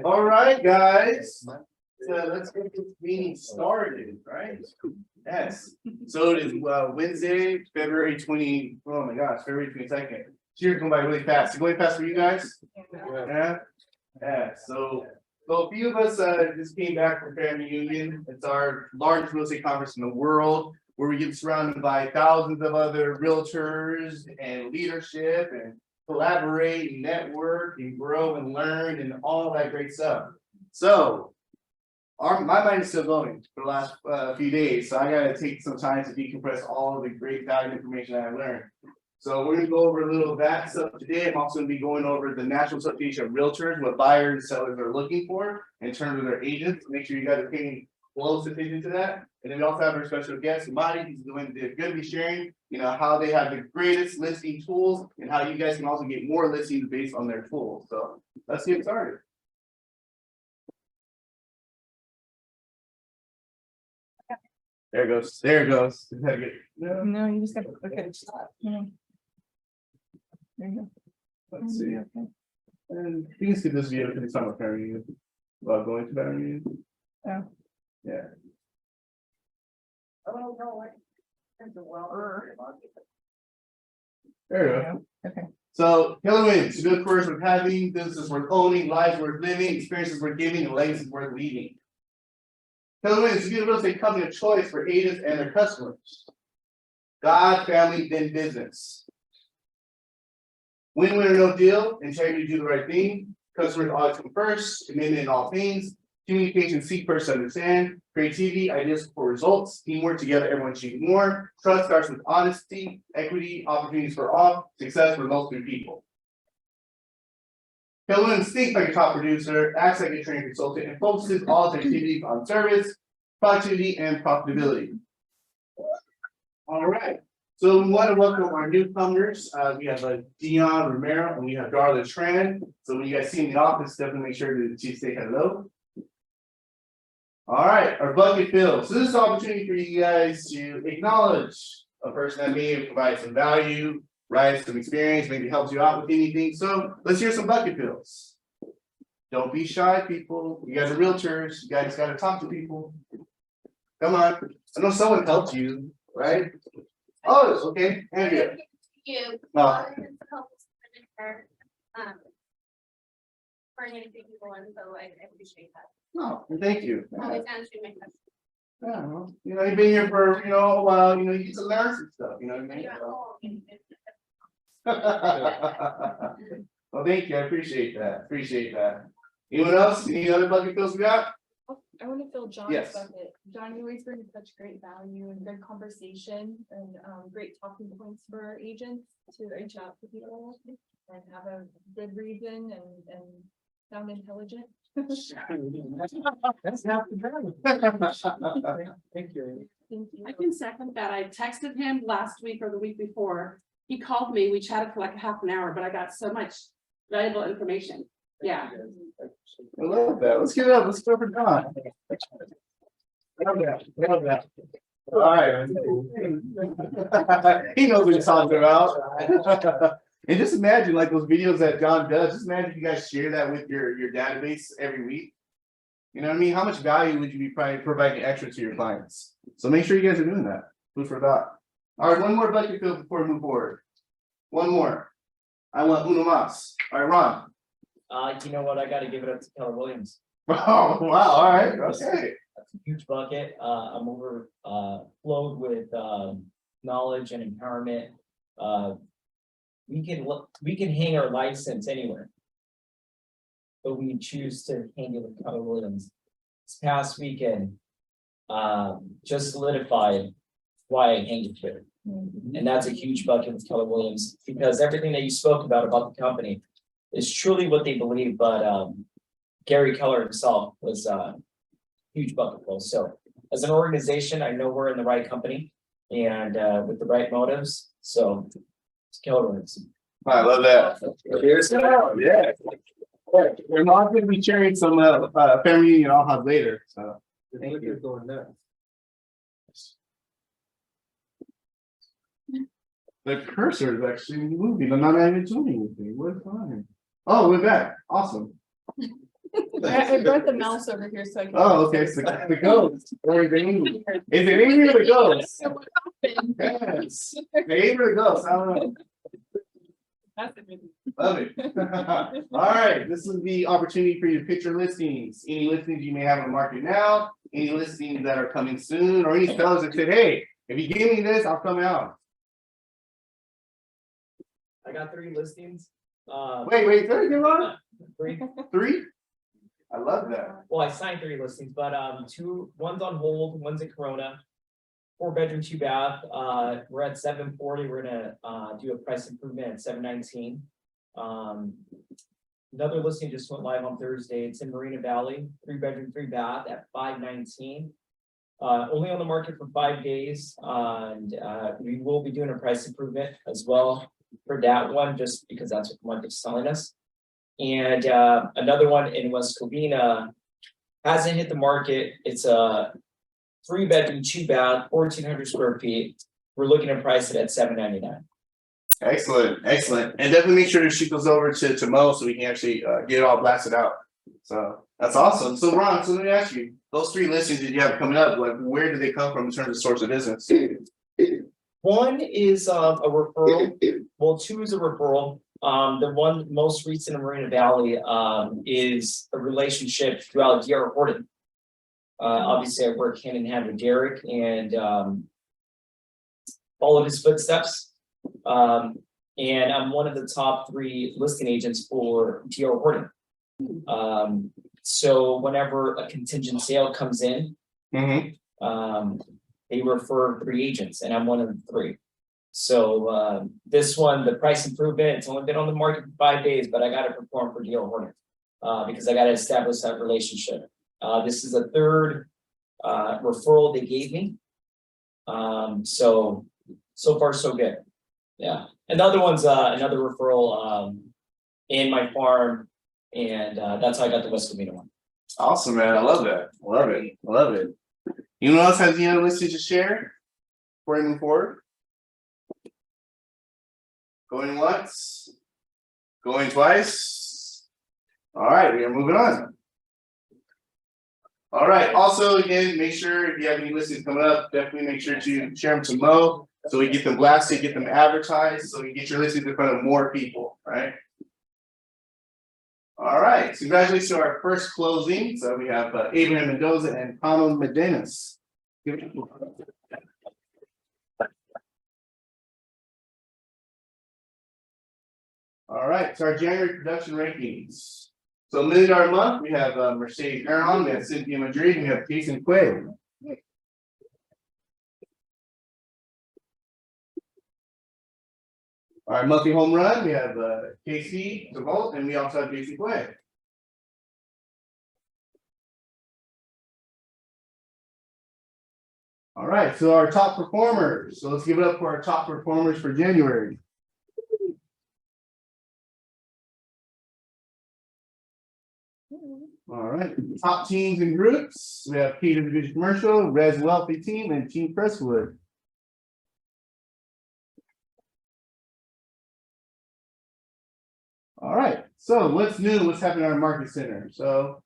All right, guys. So let's get this meeting started, right? Yes. So it is Wednesday, February 20. Oh my gosh, February 22nd. Year's going by really fast. Is it going fast for you guys? Yeah. Yeah. So a few of us just came back from Family Union. It's our largest real estate conference in the world, where we get surrounded by thousands of other realtors and leadership and collaborate and network and grow and learn and all that great stuff. So my mind is still going for the last few days, so I gotta take some time to decompress all of the great valuable information that I learned. So we're gonna go over a little of that stuff today. I'm also gonna be going over the National Association of Realtors, what buyers and sellers are looking for in terms of their agents. Make sure you guys are paying close attention to that. And then we also have our special guest, Hommatti. He's going to be sharing, how they have the greatest listing tools and how you guys can also get more listings based on their tools. So let's get started. There it goes. There it goes. No, you just got to look at it. There you go. Let's see. Okay. And you can skip this video because it's not preparing you about going to that meeting. Oh. Yeah. I don't know. There you go. Okay. So, Keller Williams, good careers worth having, businesses worth owning, lives worth living, experiences worth giving, and legacies worth leaving. Keller Williams is a real estate company of choice for agents and their customers. God, family, then business. Win-win or no deal, integrity to do the right thing. Customers always come first, commitment in all things. Communication, seek first to understand. Creativity, ideas for results. Teamwork, together, everyone achieves more. Trust starts with honesty, equity, opportunities for all. Success results through people. Keller Williams thinks like a top producer, acts like a training consultant, and focuses all its activities on service, productivity, and profitability. All right. So we want to welcome our newcomers. We have Dion Romero and we have Darla Tran. So when you guys see in the office, definitely make sure to say hello. All right, our bucket fill. So this is an opportunity for you guys to acknowledge a person that may provide some value, right? Some experience, maybe helps you out with anything. So let's hear some bucket fills. Don't be shy, people. You guys are realtors. You guys got to talk to people. Come on. I know someone helped you, right? Oh, okay. Andrea. For people, and so I appreciate that. No, thank you. Always answering my questions. Yeah, well, you've been here for a while. You get to learn some stuff. You know what I mean? Well, thank you. I appreciate that. Anyone else? Any other bucket fills we got? I want to fill John's Yes. bucket. John, you always bring such great value and good conversation and great talking points for our agents to reach out to people and have a good reason and sound intelligent. That's half the battle. Thank you. Thank you. I can second that. I texted him last week or the week before. He called me. We chatted for like half an hour, but I got so much valuable information. Yeah. I love that. Let's give it up. Let's go for Don. Love that. All right. He knows what he's talking about. And just imagine like those videos that John does. Just imagine if you guys share that with your database every week. You know what I mean? How much value would you be providing extra to your clients? So make sure you guys are doing that. Food for thought. All right, one more bucket fill before we move forward. One more. I want uno más. All right, Ron. You know what? I got to give it up to Keller Williams. Oh, wow. All right. Okay. That's a huge bucket. I'm overflowed with knowledge and empowerment. We can hang our license anywhere, but we choose to hang it with Keller Williams. This past weekend, just solidified why I hang it here, and that's a huge bucket with Keller Williams because everything that you spoke about the company is truly what they believe. But Gary Keller himself was a huge bucket full. So as an organization, I know we're in the right company and with the right motives. So it's Keller Williams. I love that. Yeah. We're not going to be sharing some family union I'll have later. So thank you. Going nuts. The cursor is actually moving. I'm not even doing anything. What's fine? Oh, we're back. Awesome. I brought the mouse over here so I can. Oh, okay, so the ghost, or the Amy. Is it Amy or the ghost? Yes, the Amy or the ghost, I don't know. That's a good Love it. All right, this is the opportunity for you to pitch your listings. Any listings you may have on the market now, any listings that are coming soon, or any sellers that said, hey, if you give me this, I'll come out. I got 3 listings. Wait, third, you on? 3. 3? I love that. Well, I signed 3 listings, but one's on hold, one's in Corona. 4-bedroom, 2-bath. We're at 740. We're gonna do a price improvement at 719. Another listing just went live on Thursday. It's in Marina Valley, 3-bedroom, 3-bath at 519. Only on the market for 5 days, and we will be doing a price improvement as well for that one, just because that's what the market's telling us. And another one in West Covina hasn't hit the market. It's a 3-bedroom, 2-bath, 1,400 square feet. We're looking to price it at $799. Excellent, excellent. And definitely make sure to shoot those over to Mo so we can actually get it all blasted out. So that's awesome. So Ron, so let me ask you, those 3 listings that you have coming up, like where do they come from in terms of source of business? One is a referral. Well, 2 is a referral. The one most recent in Marina Valley is a relationship throughout DR Horton. Obviously, I work hand in hand with Derek and followed his footsteps. And I'm one of the top 3 listing agents for DR Horton. So whenever a contingent sale comes in, they refer 3 agents, and I'm one of the 3. So this one, the price improvement, it's only been on the market for 5 days, but I got to perform for DR Horton because I got to establish that relationship. This is a 3rd referral they gave me. So far so good. Yeah. Another one's another referral in my farm, and that's how I got the West Covina one. Awesome, man. I love that. Love it. Love it. Anyone else has any other listings to share before we move forward? Going once, going twice. All right, we are moving on. All right, also again, make sure if you have any listings coming up, definitely make sure to share them to Mo so we get them blasted, get them advertised, so we get your listings in front of more people, right? All right, so congratulations to our first closing. So we have Abraham Mendoza and Pano Medenas. All right, so our January production rankings. So $1 million a month, we have Mercedes Aron, we have Cynthia Madrid, we have Jason Quay. All right, monthly home run, we have KC DeVault, and we also have Jason Quay. All right, so our top performers. So let's give it up for our top performers for January. All right, top teams and groups. We have Peter Division Commercial, Res Wealthy Team, and Team Presswood. All right, so what's new? What's happening in our market center? So,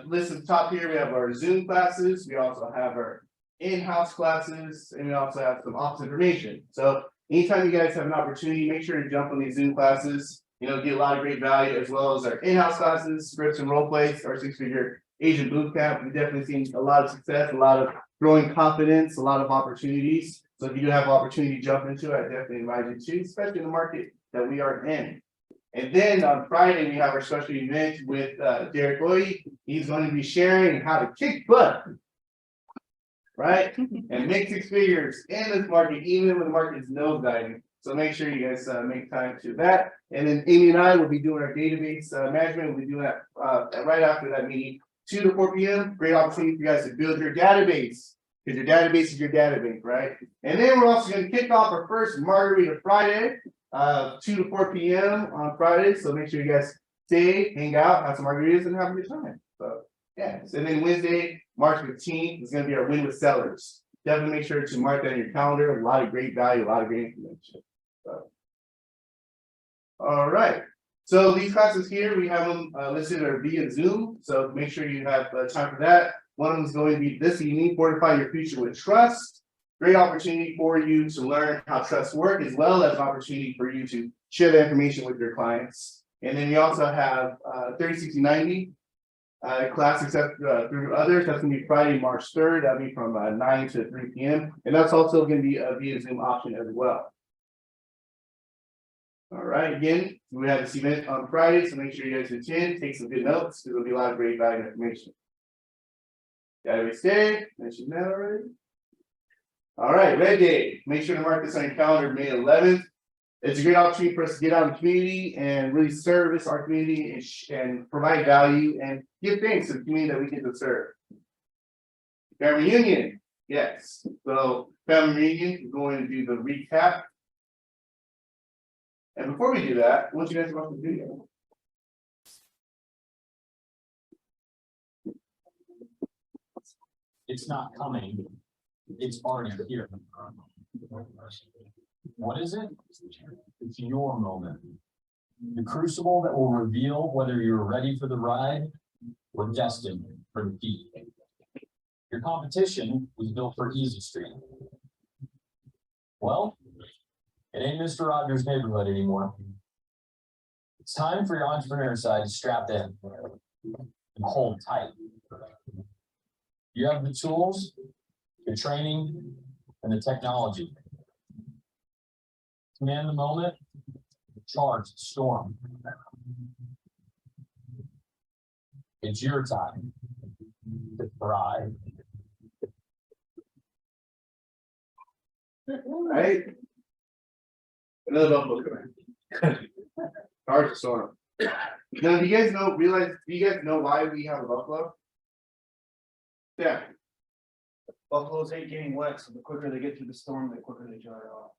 list at the top here, we have our Zoom classes. We also have our in-house classes, and we also have some office information. So, anytime you guys have an opportunity, make sure to jump on these Zoom classes. You know, get a lot of great value, as well as our in-house classes, scripts and role plays, our 6-figure Asian boot camp. We've definitely seen a lot of success, a lot of growing confidence, a lot of opportunities. So if you do have opportunity to jump into it, I definitely invite you to, especially in the market that we are in. And then on Friday, we have our special event with Derek Oye. He's going to be sharing how to kick butt, right? And make 6 figures in this market, even when the market is nosediving. So make sure you guys make time to that. And then Amy and I will be doing our database management. We'll be doing that right after that meeting, 2 to 4 p.m. Great opportunity for you guys to build your database, because your database is your database, right? And then we're also going to kick off our first Margarita Friday, 2 to 4 p.m. on Friday. So make sure you guys stay, hang out, have some margaritas, and have a good time. So yeah. And then Wednesday, March 15th, is going to be our Win with Sellers. Definitely make sure to mark that in your calendar. A lot of great value, a lot of great information. So. All right. So these classes here, we have them listed are via Zoom, so make sure you have time for that. One of them is going to be this evening, fortify your future with trust. Great opportunity for you to learn how trust works, as well as opportunity for you to share the information with your clients. And then we also have 30, 60, 90 class except through others. That's gonna be Friday, March 3rd. That'll be from 9 to 3 p.m. And that's also gonna be a via Zoom option as well. All right, again, we have this event on Friday, so make sure you guys attend, take some good notes. There'll be a lot of great valuable information. Database day, mentioned that already. All right, Red Day, make sure to mark this on your calendar, May 11th. It's a great opportunity for us to get out in the community and really service our community and provide value and give thanks to the community that we get to serve. Family reunion, yes. So family reunion, we're going to do the recap. And before we do that, I want you guys to watch the video. It's not coming. It's already here. What is it? It's your moment. The crucible that will reveal whether you're ready for the ride or destined for defeat. Your competition was built for Easy Street. Well, it ain't Mr. Rogers' neighborhood anymore. It's time for your entrepreneur side to strap in and hold tight. You have the tools, the training, and the technology. Command the moment, charge the storm. It's your time to thrive. Right? Another buffalo command. Hard to storm. Now, do you guys know why we have a buffalo? Yeah. Buffaloes ain't getting wet, so the quicker they get through the storm, the quicker they dry off.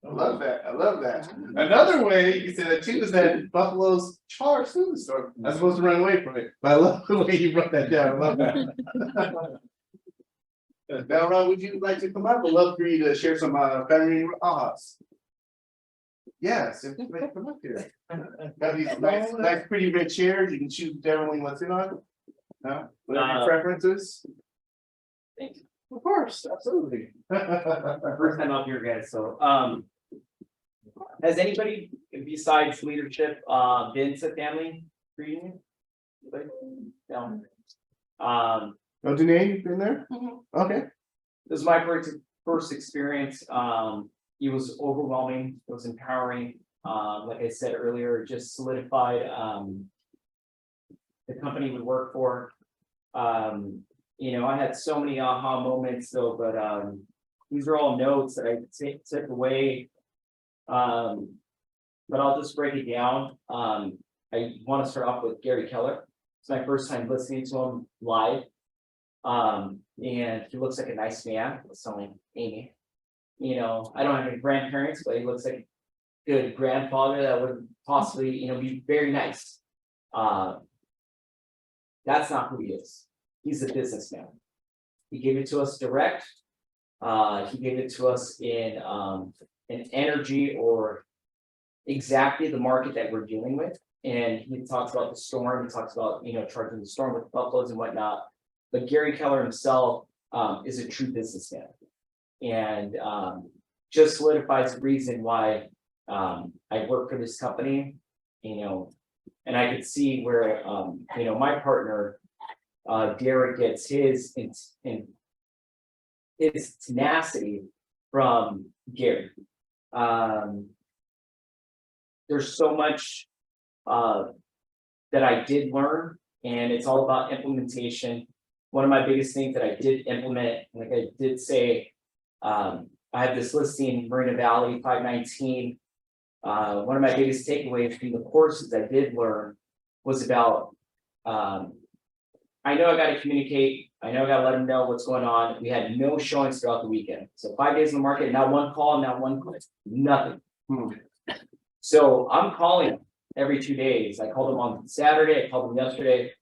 I love that. I love that. Another way you can say that too is that buffaloes charge through the storm as opposed to run away from it. But I love the way you brought that down. I love that. Now, Ron, would you like to come up? I'd love for you to share some family ahas. Yes, if you like to come up here. Got these nice, pretty red chairs. You can choose whichever one you want to sit on. No, whatever your preferences. Thank you. Of course, absolutely. First time up here, guys, so, has anybody besides leadership, been to family reunion? Anybody? No. Oh, Danae, you've been there? Okay. This is my first experience, it was overwhelming, it was empowering, like I said earlier, it just solidified, the company we work for. You know, I had so many aha moments though, but these are all notes that I took away. But I'll just break it down. I want to start off with Gary Keller. It's my first time listening to him live. And he looks like a nice man. Someone Amy. You know, I don't have any grandparents, but he looks like a good grandfather that would possibly, you know, be very nice. That's not who he is. He's a businessman. He gave it to us direct. He gave it to us in an energy or exactly the market that we're dealing with. And he talks about the storm. He talks about, you know, charging the storm with buffaloes and whatnot. But Gary Keller himself is a true businessman, and just solidifies the reason why I work for this company. You know, and I could see where you know, my partner. Derek gets his tenacity from Gary. There's so much that I did learn, and it's all about implementation. One of my biggest things that I did implement, like I did say, I have this listing, Marina Valley 519. One of my biggest takeaways from the courses I did learn was about I know I got to communicate. I know I got to let them know what's going on. We had no showings throughout the weekend. So 5 days in the market, not one call, not one click, nothing. So I'm calling every 2 days. I called them on Saturday. I called them yesterday.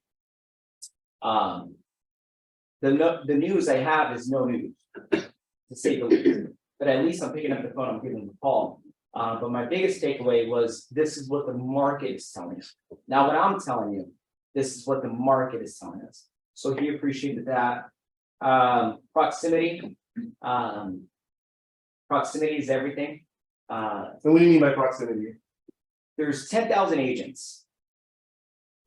The news I have is no news, to say the least. But at least I'm picking up the phone. I'm giving them a call. But my biggest takeaway was this is what the market is telling us. Now, what I'm telling you, this is what the market is telling us. So he appreciated that. Proximity. Proximity is everything. So what do you mean by proximity? There's 10,000 agents.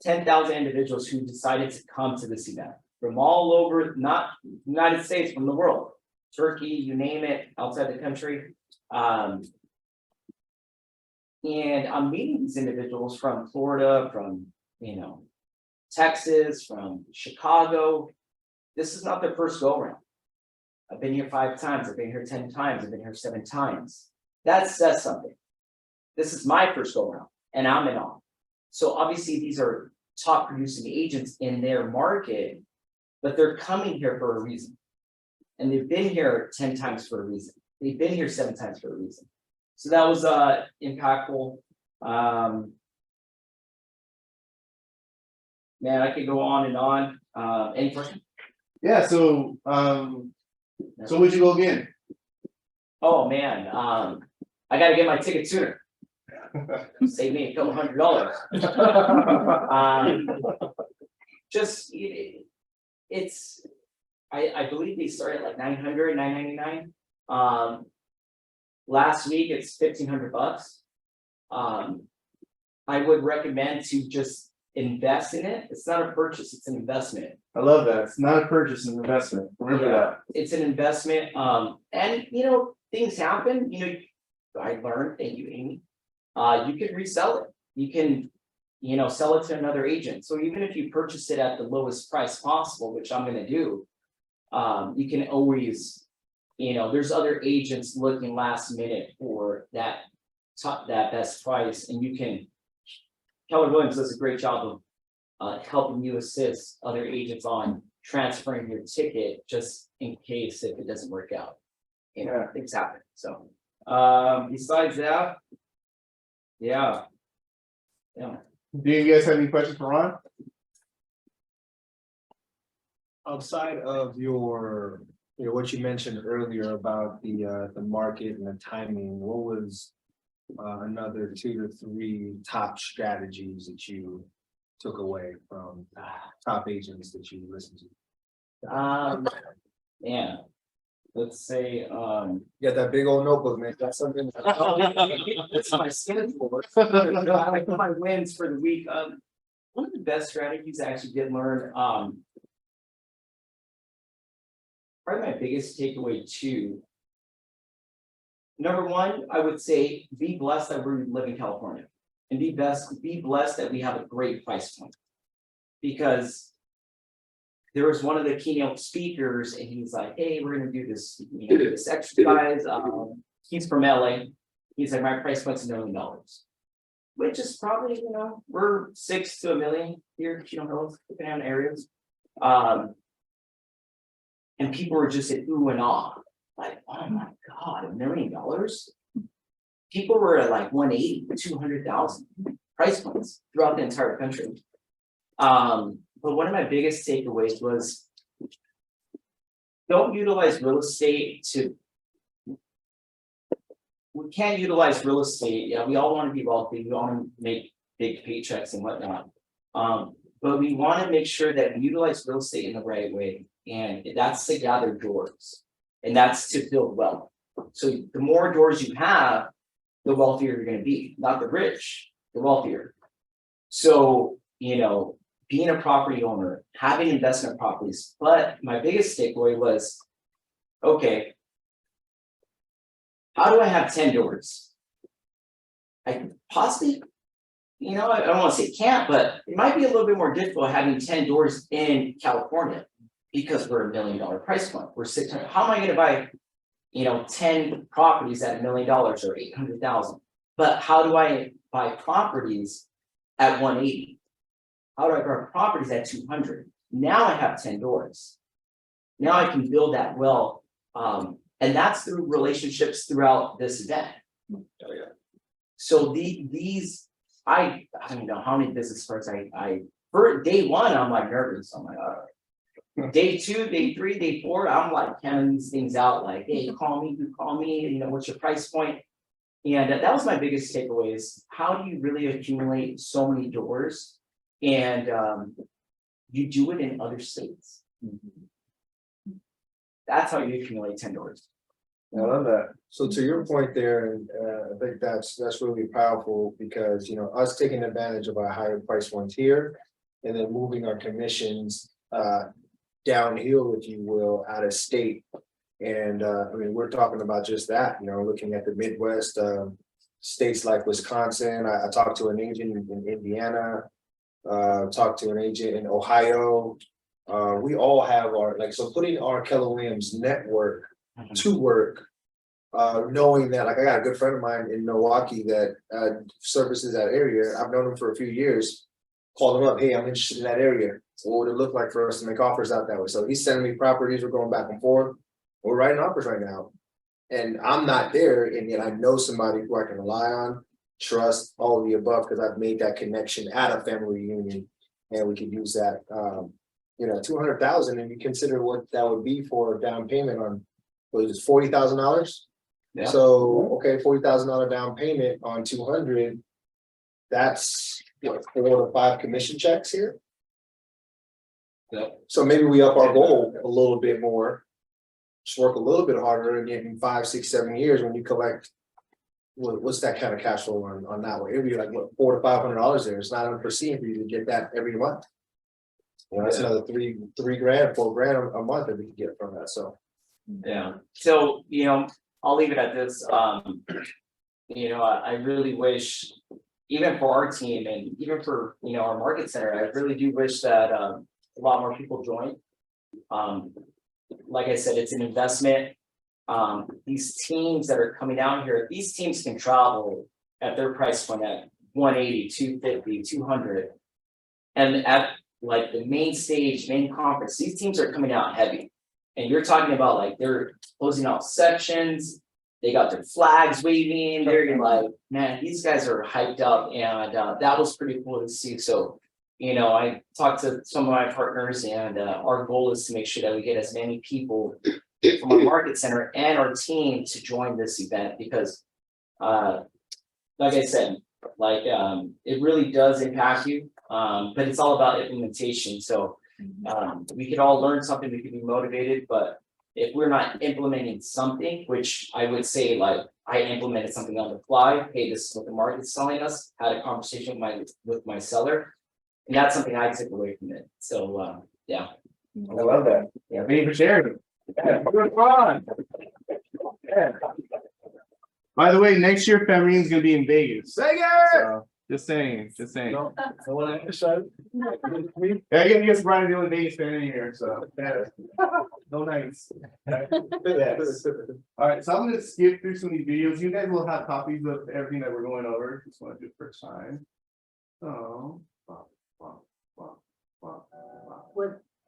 10,000 individuals who decided to come to this event from all over, not United States, from the world. Turkey, you name it, outside the country. And I'm meeting these individuals from Florida, from, Texas, from Chicago. This is not their first go around. I've been here 5 times, I've been here 10 times, I've been here 7 times. That says something. This is my first go around, and I'm in awe. So obviously these are top producing agents in their market, but they're coming here for a reason. And they've been here 10 times for a reason. They've been here 7 times for a reason. So that was impactful. Man, I could go on and on. Any questions? Yeah, so would you go again? Oh, man, I gotta get my ticket sooner. Save me a couple $100. Just, I believe they started at like $900, $999. Last week, it's $1,500. I would recommend to just invest in it. It's not a purchase, it's an investment. I love that. It's not a purchase, it's an investment. Remember that. It's an investment. And things happen, I learned, thank you, Amy. You can resell it. You can, sell it to another agent. So even if you purchase it at the lowest price possible, which I'm gonna do, you can always, there's other agents looking last minute for that best price, and you can. Keller Williams does a great job of helping you assist other agents on transferring your ticket just in case if it doesn't work out. Things happen. So besides that, yeah. Do you guys have any questions for Ron? Outside of your, what you mentioned earlier about the market and the timing, what was another 2 to 3 top strategies that you took away from top agents that you listened to? Yeah. Let's say, You got that big old notebook, man. That's something. it's my schedule. I put my wins for the week. One of the best strategies I actually did learn, probably my biggest takeaway too. Number one, I would say be blessed that we live in California, and be blessed that we have a great price point. Because there was one of the keynote speakers, and he's like, "Hey, we're gonna do this, this exercise." He's from LA. He's like, "My price point's $1 million," which is probably, we're 6 to 1 million here, depending on areas. And people were just at ooh and ah, like, "Oh my God, $1 million?" People were at like 180, 200,000 price points throughout the entire country. But one of my biggest takeaways was don't utilize real estate to. We can't utilize real estate. Yeah, we all want to be wealthy. We want to make big paychecks and whatnot. But we want to make sure that we utilize real estate in the right way. And that's to gather doors. And that's to build wealth. So the more doors you have, the wealthier you're going to be. Not the rich, the wealthier. So, being a property owner, having investment properties. But my biggest takeaway was, okay, how do I have 10 doors? I possibly, I don't want to say can't, but it might be a little bit more difficult having 10 doors in California because we're $1 million price point. We're 600. How am I going to buy, 10 properties at $1 million or 800,000? But how do I buy properties at 180? How do I buy properties at 200? Now I have 10 doors. Now I can build that wealth. And that's through relationships throughout this event. So these, I don't know how many business cards for day one, I'm like nervous. I'm like, all right. Day 2, day 3, day 4, I'm like counting these things out, like, hey, call me, what's your price point? And that was my biggest takeaway is how do you really accumulate so many doors? And you do it in other states. That's how you accumulate 10 doors. I love that. So to your point there, I think that's really powerful because, you know, us taking advantage of our higher price ones here. And then moving our commissions downhill, if you will, out of state. And I mean, we're talking about just that, you know, looking at the Midwest, states like Wisconsin. I talked to an agent in Indiana, talked to an agent in Ohio. We all have our, like, so putting our Keller Williams network to work, knowing that, like, I got a good friend of mine in Milwaukee that services that area. I've known him for a few years. Called him up, hey, I'm interested in that area. So what would it look like for us to make offers out that way? So he's sending me properties, we're going back and forth. We're writing offers right now. And I'm not there, and yet I know somebody who I can rely on, trust, all of the above, because I've made that connection at a family reunion. And we could use that, you know, 200,000, and you consider what that would be for a down payment on, what is it, $40,000? Yeah. So, okay, $40,000 down payment on 200, that's what, 4 to 5 commission checks here. Yep. So maybe we up our goal a little bit more, just work a little bit harder, and in 5, 6, 7 years, when you collect, what's that kind of cash flow on that way? It'd be like, what, $400 to $500 there. It's not unforeseen for you to get that every month. You know, that's another three grand, $4,000 a month that we can get from that, so. Yeah, so, you know, I'll leave it at this, you know, I really wish, even for our team and even for, you know, our market center, I really do wish that, a lot more people join. Like I said, it's an investment. These teams that are coming down here, these teams can travel at their price point at 180, 250, 200. And at like the main stage, main conference, these teams are coming out heavy. And you're talking about like they're closing out sections, they got their flags waving, they're like, man, these guys are hyped up, and that was pretty cool to see. So, you know, I talked to some of my partners, and our goal is to make sure that we get as many people from our market center and our team to join this event, because like I said, like it really does impact you, but it's all about implementation. So we could all learn something, we could be motivated, but if we're not implementing something, which I would say, like, I implemented something on the fly, hey, this is what the market's telling us, had a conversation with my seller, and that's something I took away from it. So yeah. I love that. Yeah, thank you for sharing. Yeah, good fun. Yeah. By the way, next year Famarine's gonna be in Vegas. So, just saying. No one excited? Yeah, I get Brian doing Vegas fan in here, so yeah. No nights. Yes. All right, so I'm gonna skip through some of these videos. You guys will have copies of everything that we're going over. Just want to do it first time. So.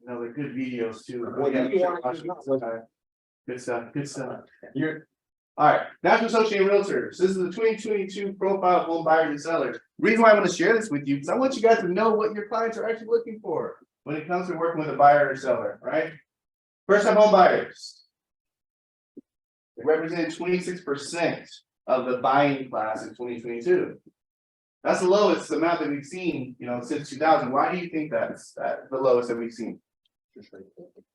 No, they're good videos too. Good stuff. All right, National Association of Realtors. This is the 2022 profile of home buyers and sellers. Reason why I want to share this with you, because I want you guys to know what your clients are actually looking for when it comes to working with a buyer or seller, right? First time home buyers. They represent 26% of the buying class in 2022. That's the lowest amount that we've seen, you know, since 2000. Why do you think that's the lowest that we've seen?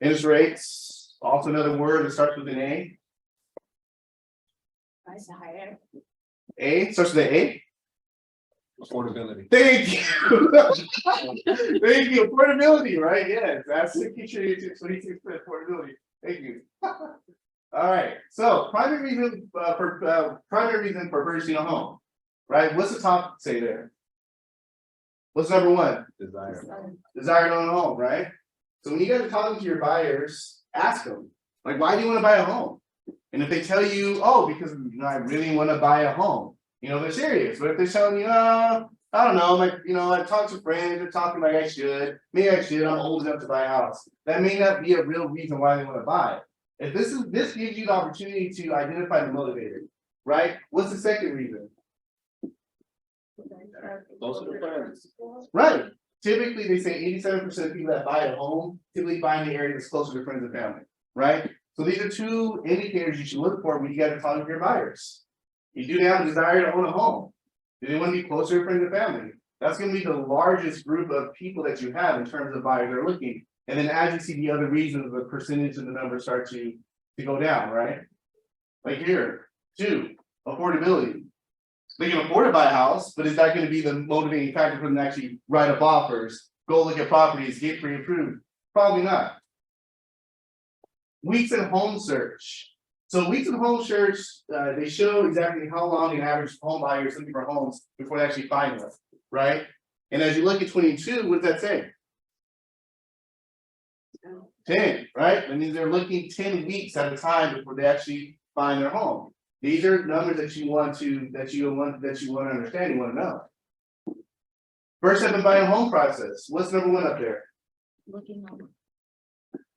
Interest rates, also another word that starts with an A. Price higher. A starts with an A. Affordability. Thank you. Thank you. Affordability, right? Yes, that's the key to 26% affordability. Thank you. All right. So primary reason for purchasing a home, right? What's the top say there? What's number one? Desire to own a home, right? So when you guys are talking to your buyers, ask them, like, why do you want to buy a home? And if they tell you, oh, because you know, I really want to buy a home, you know, they're serious. But if they're telling you, I don't know, like, you know, I talked to friends, they're talking like I should, maybe I should, I'm old enough to buy a house. That may not be a real reason why they want to buy it. If this gives you the opportunity to identify the motivator, right? What's the second reason? Right. Typically, they say 87% of people that buy a home typically buy in the area that's closer to friends and family, right? So these are two indicators you should look for when you got to talk to your buyers. Do they have a desire to own a home? Do they want to be closer to friends and family? That's gonna be the largest group of people that you have in terms of buyers that are looking. And then as you see the other reasons, the percentage of the numbers start to go down, right? Like here, 2, affordability. They can afford to buy a house, but is that gonna be the motivating factor for them to actually write up offers, go look at properties, get pre-approved? Probably not. Weeks in home search. So weeks in home search, they show exactly how long an average home buyer is looking for homes before they actually find one, right? And as you look at 22, what does that say? 10, right? That means they're looking 10 weeks at a time before they actually find their home. These are numbers that you want to understand, you want to know. First step in buying a home process. What's number 1 up there? Looking on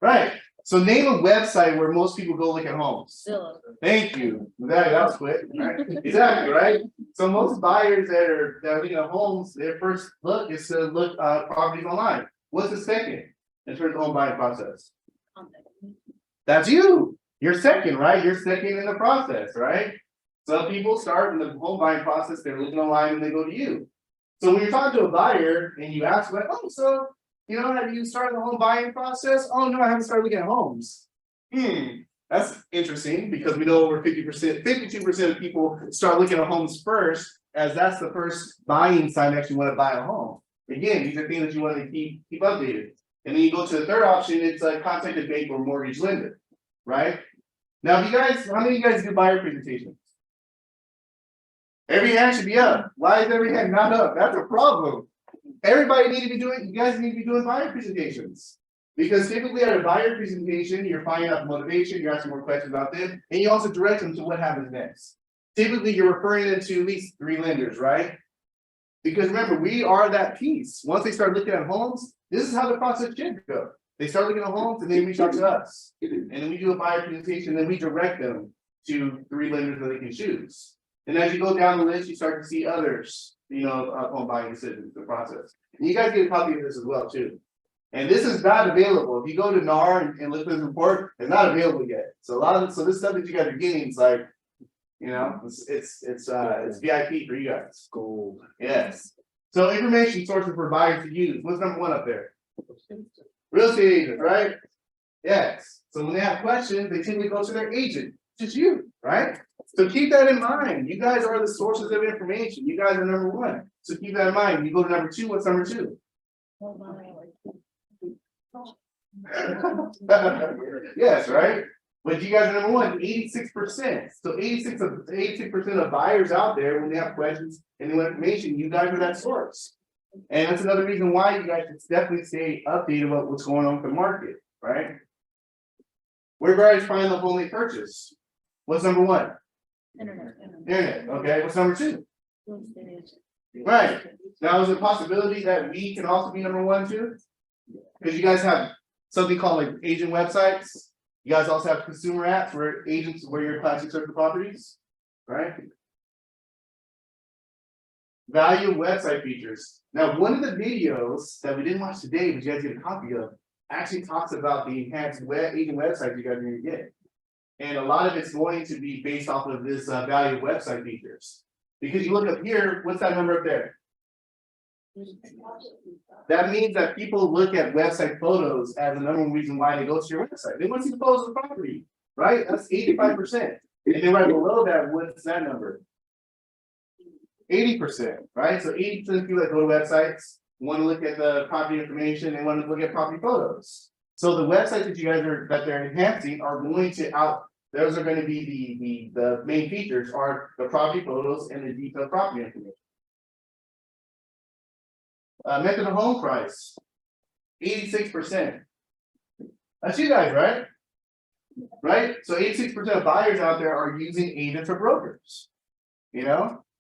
Right. So name a website where most people go look at homes. Zillow. Thank you. That was quick, right? Exactly, right? So most buyers that are looking at homes, their first look is to look properties online. What's the second in terms of home buying process? That's you. You're second, right? You're second in the process, right? Some people start in the home buying process, they're looking online and they go to you. So when you're talking to a buyer and you ask like, oh, so have you started the home buying process? Oh, no, I haven't started looking at homes. That's interesting because we know over 50%, 52% of people start looking at homes first, as that's the first buying sign that you want to buy a home. Again, these are things that you want to keep updated. And then you go to the third option, it's a contact a bank or mortgage lender, right? Now, how many of you guys do buyer presentations? Every hand should be up. Why is every hand not up? That's a problem. Everybody need to be doing, you guys need to be doing buyer presentations. Because typically at a buyer presentation, you're finding out the motivation, you're asking more questions about them, and you also direct them to what happens next. Typically, you're referring them to at least 3 lenders, right? Because remember, we are that piece. Once they start looking at homes, this is how the process should go. They start looking at homes and they reach out to us. And then we do a buyer presentation, and then we direct them to 3 lenders that they can choose. And as you go down the list, you start to see others, home buying decisions, the process. And you guys get a copy of this as well, too. And this is not available. If you go to NAR and look at this report, it's not available yet. So this stuff that you guys are getting is like, it's VIP for you guys. Gold. Yes. So information sources for buyers to use. What's number 1 up there? Real estate agents, right? Yes. So when they have questions, they typically go to their agent, which is you, right? So keep that in mind. You guys are the sources of information. You guys are number 1. So keep that in mind. You go to number 2, what's number 2? Yes, right? But you guys are number 1, 86%. So 86% of buyers out there, when they have questions and they want information, you guys are that source. And that's another reason why you guys should definitely stay updated about what's going on with the market, right? Where do buyers find the home they purchase? What's number 1? Internet. Okay, what's number 2? Right. Now, is it a possibility that we can also be number 1 too? Because you guys have something called like agent websites. You guys also have consumer apps where you're classically search for properties, right? Value website features. Now, one of the videos that we didn't watch today, but you guys get a copy of, actually talks about the enhanced agent websites you guys need to get. And a lot of it's going to be based off of this value website features. Because you look up here, what's that number up there? That means that people look at website photos as the number 1 reason why they go to your website. They want to see the photos of the property, right? That's 85%. And then right below that, what's that number? 80%, right? So 80% of people that go to websites want to look at the property information, they want to look at property photos. So the websites that you guys that they're enhancing are going to those are going to be the main features are the property photos and the detailed property information. Method of home price, 86%. That's you guys, right? Right? So 86% of buyers out there are using agents or brokers.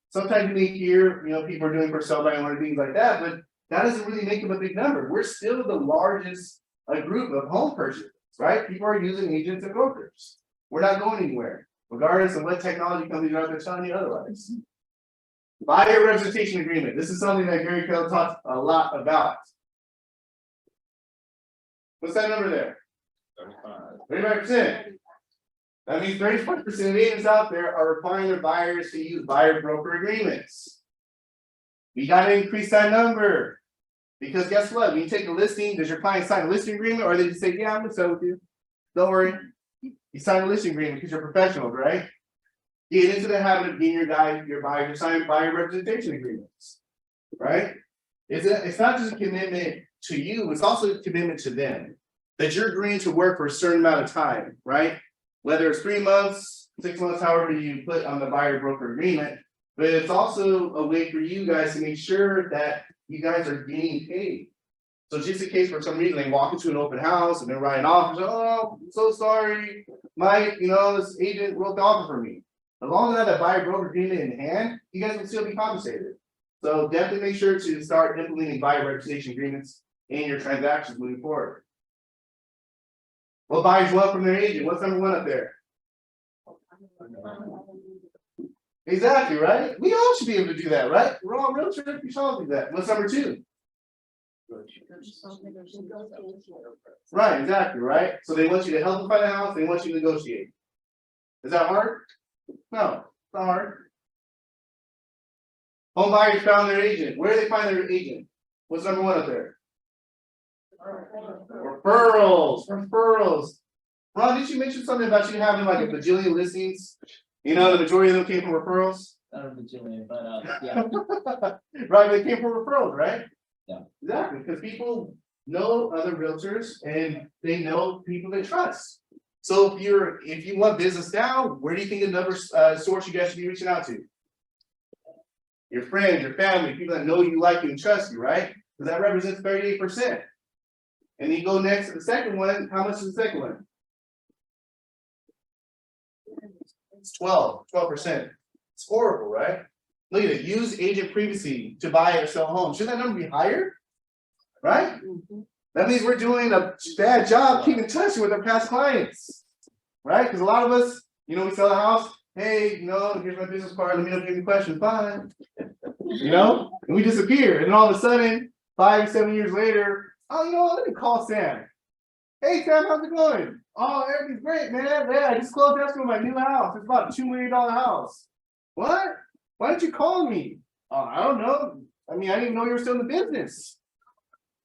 Sometimes you may hear, people are doing for sale by owner and things like that, but that doesn't really make them a big number. We're still the largest group of home purchases, right? People are using agents and brokers. We're not going anywhere, regardless of what technology companies are out there telling you otherwise. Buyer representation agreement. This is something that Gary Keller talks a lot about. What's that number there? 35%. That means 34% of agents out there are requiring their buyers to use buyer broker agreements. We gotta increase that number. Because guess what? When you take a listing, does your client sign a listing agreement or they just say, yeah, I'm gonna sell with you? Don't worry. You sign a listing agreement because you're professionals, right? Get into the habit of being your buyer, sign buyer representation agreements. Right? It's not just a commitment to you, it's also a commitment to them. That you're agreeing to work for a certain amount of time, right? Whether it's 3 months, 6 months, however you put on the buyer broker agreement. But it's also a way for you guys to make sure that you guys are getting paid. So just in case for some reason they walk into an open house and they're writing offers, oh, I'm so sorry, Mike, this agent wrote the offer for me. As long as I have that buyer broker agreement in hand, you guys will still be compensated. So definitely make sure to start implementing buyer representation agreements in your transactions moving forward. What buyers want from their agent? What's number 1 up there? Exactly, right? We all should be able to do that, right? We're all realtors, we should all do that. What's number 2? Right, exactly, right? So they want you to help them find a house, they want you to negotiate. Is that hard? No, it's not hard. Home buyers found their agent. Where do they find their agent? What's number 1 up there? Referrals. Ron, did you mention something about you having like a bajillion listings? The majority of them came from referrals? Not a bajillion, but yeah. Right, they came from referrals, right? Yeah. Exactly, because people know other realtors and they know people they trust. So if you want business now, where do you think another source you guys should be reaching out to? Your friends, your family, people that know you, like you, and trust you, right? Because that represents 38%. And then you go next to the second one. How much is the second one? It's 12%. It's horrible, right? Look at it. Use agent previously to buy or sell home. Shouldn't that number be higher? Right? That means we're doing a bad job keeping in touch with our past clients. Right? Because a lot of us, we sell a house. Hey, here's my business card. Let me know if you have any questions. Bye. And we disappear. And then all of a sudden, 5 or 7 years later, oh, let me call Sam. Hey, Sam, how's it going? Oh, everything's great, man. Yeah, I just closed escrow on my new house. It's about a $2 million house. What? Why didn't you call me? I don't know. I didn't even know you were still in the business.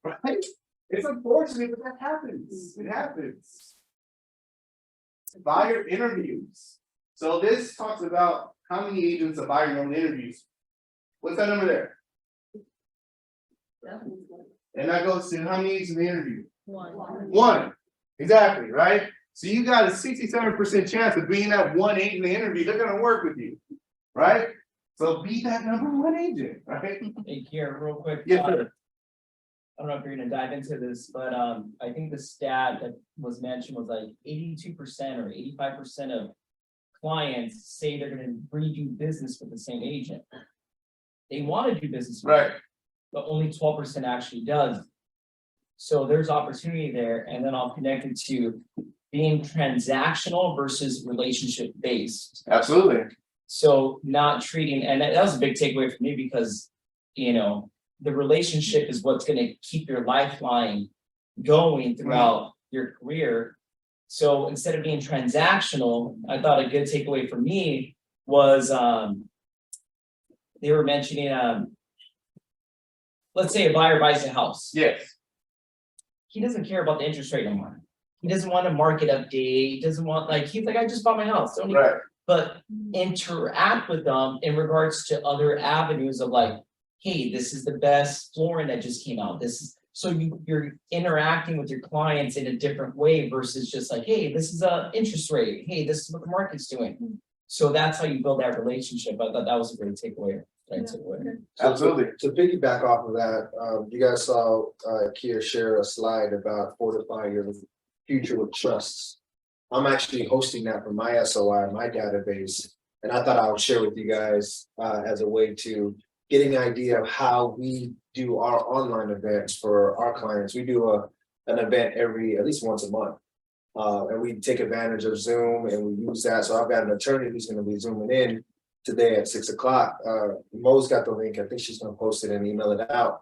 Right? It's unfortunate, but that happens. It happens. Buyer interviews. So this talks about how many agents a buyer normally interviews. What's that number there? And that goes to how many agents in the interview? 1. Exactly, right? So you got a 67% chance of being that 1 agent in the interview. They're going to work with you, right? So be that number 1 agent, right? Hey, Kier, real quick. Yes, sir. I don't know if you're gonna dive into this, but I think the stat that was mentioned was like 82% or 85% of clients say they're gonna redo business with the same agent. They want to do business with Right. them, but only 12% actually does. So there's opportunity there, and then I'll connect it to being transactional versus relationship based. Absolutely. So not treating, and that was a big takeaway for me because, the relationship is what's going to keep your lifeline going throughout your career. So instead of being transactional, I thought a good takeaway for me was they were mentioning, let's say a buyer buys a house. Yes. He doesn't care about the interest rate anymore. He doesn't want a market update. He doesn't want he's like, I just bought my house. Don't Right. But interact with them in regards to other avenues of hey, this is the best flooring that just came out. So you're interacting with your clients in a different way versus just hey, this is a interest rate. Hey, this is what the market's doing. So that's how you build that relationship. I thought that was a great takeaway. Absolutely. To piggyback off of that, you guys saw Kia share a slide about fortifying your future with trusts. I'm actually hosting that for my SOI, my database, and I thought I would share with you guys as a way to get an idea of how we do our online events for our clients. We do an event at least once a month. And we take advantage of Zoom and we use that. So I've got an attorney who's going to be zooming in today at 6 o'clock. Mo's got the link. I think she's going to post it and email it out.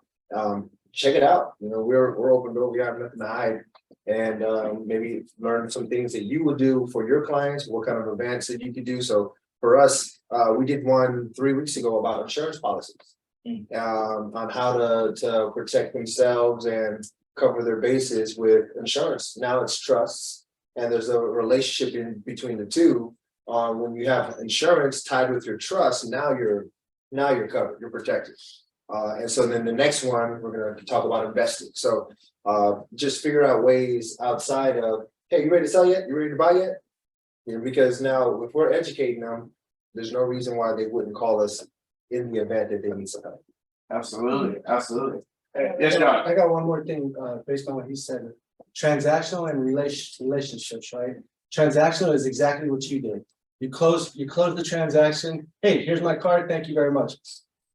Check it out. We're open door. We have nothing to hide. and maybe learn some things that you would do for your clients, what kind of events that you could do. So for us, we did one 3 weeks ago about insurance policies. On how to protect themselves and cover their bases with insurance. Now it's trusts, and there's a relationship in between the two. When you have insurance tied with your trust, now you're covered, you're protected. And so then the next one, we're gonna talk about investing. So just figure out ways outside of, hey, you ready to sell yet? You ready to buy yet? You know, because now if we're educating them, there's no reason why they wouldn't call us in the event that they need some help. Absolutely, absolutely. Yes, John. I got one more thing, based on what he said. Transactional and relationships, right? Transactional is exactly what you did. You close the transaction. Hey, here's my card. Thank you very much.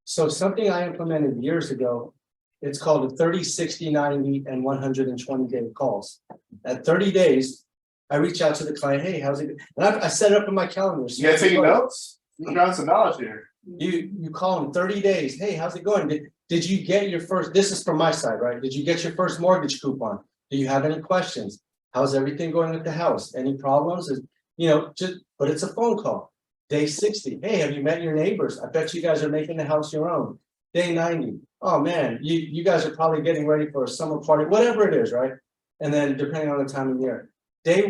So something I implemented years ago, it's called a 30, 60, 90, and 120 day calls. At 30 days, I reach out to the client. Hey, how's it? And I set it up in my calendar. You guys taking notes? You got some knowledge here. You call them 30 days. Hey, how's it going? Did you get your first, this is from my side, right? Did you get your first mortgage coupon? Do you have any questions? How's everything going with the house? Any problems? But it's a phone call. Day 60. Hey, have you met your neighbors? I bet you guys are making the house your own. Day 90. Oh man, you guys are probably getting ready for a summer party, whatever it is, right? And then depending on the time of year.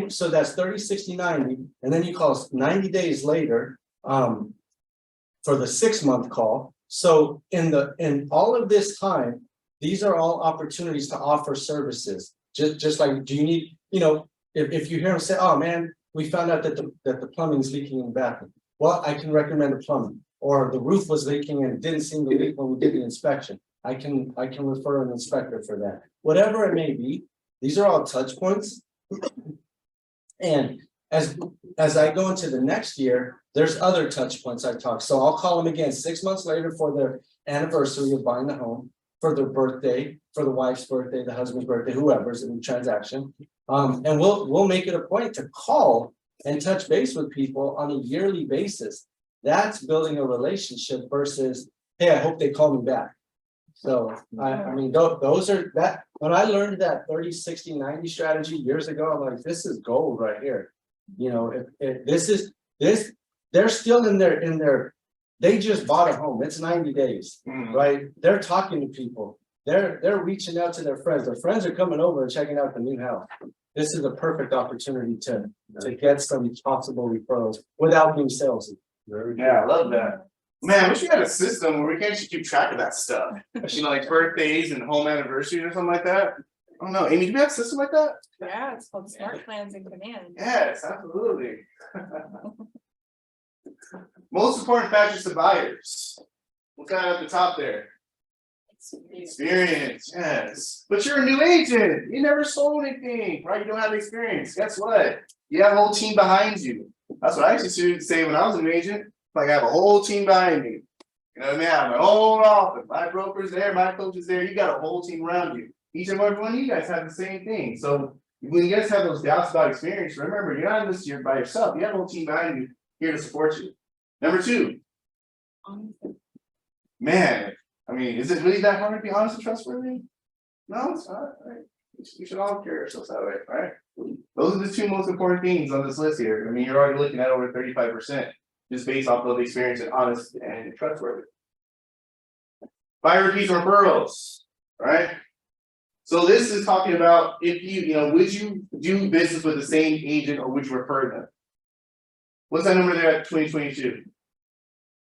So that's 30, 60, 90. And then you call 90 days later for the 6-month call. So in all of this time, these are all opportunities to offer services. Just like, do you need, if you hear them say, oh man, we found out that the plumbing's leaking in the bathroom. Well, I can recommend a plumber. Or the roof was leaking and it didn't seem to leak when we did the inspection. I can refer an inspector for that. Whatever it may be, these are all touch points. And as I go into the next year, there's other touch points I talk. So I'll call them again 6 months later for their anniversary of buying the home, for their birthday, for the wife's birthday, the husband's birthday, whoever's in the transaction. And we'll make it a point to call and touch base with people on a yearly basis. That's building a relationship versus, hey, I hope they call me back. So I mean, those are that when I learned that 30, 60, 90 strategy years ago, I'm like, this is gold right here. If they're still in their, they just bought a home. It's 90 days, right? They're talking to people. They're reaching out to their friends. Their friends are coming over and checking out the new house. This is a perfect opportunity to get some possible referrals without being salesy. Yeah, I love that. Man, I wish we had a system where we can actually keep track of that stuff. Like birthdays and home anniversaries or something like that. I don't know. Amy, do we have a system like that? Yeah, it's called Smart Plans and Command. Yes, absolutely. Most important factors to buyers. What's that at the top there? Experience, yes. But you're a new agent. You never sold anything, right? You don't have experience. Guess what? You have a whole team behind you. That's what I used to say when I was a new agent. Like I have a whole team behind me. You know what I mean? I have my own office. My broker's there, my coach is there. You got a whole team around you. Each and every one of you guys have the same thing. So when you guys have those doubts about experience, remember, you're not in this year by yourself. You have a whole team behind you here to support you. Number 2. Man, I mean, is it really that hard to be honest and trustworthy? No, it's not, right? We should all carry ourselves that way, right? Those are the 2 most important things on this list here. I mean, you're already looking at over 35%, just based off of experience and honest and trustworthy. Buyer repeats referrals, right? So this is talking about if would you do business with the same agent or would you refer them? What's that number there at 2022?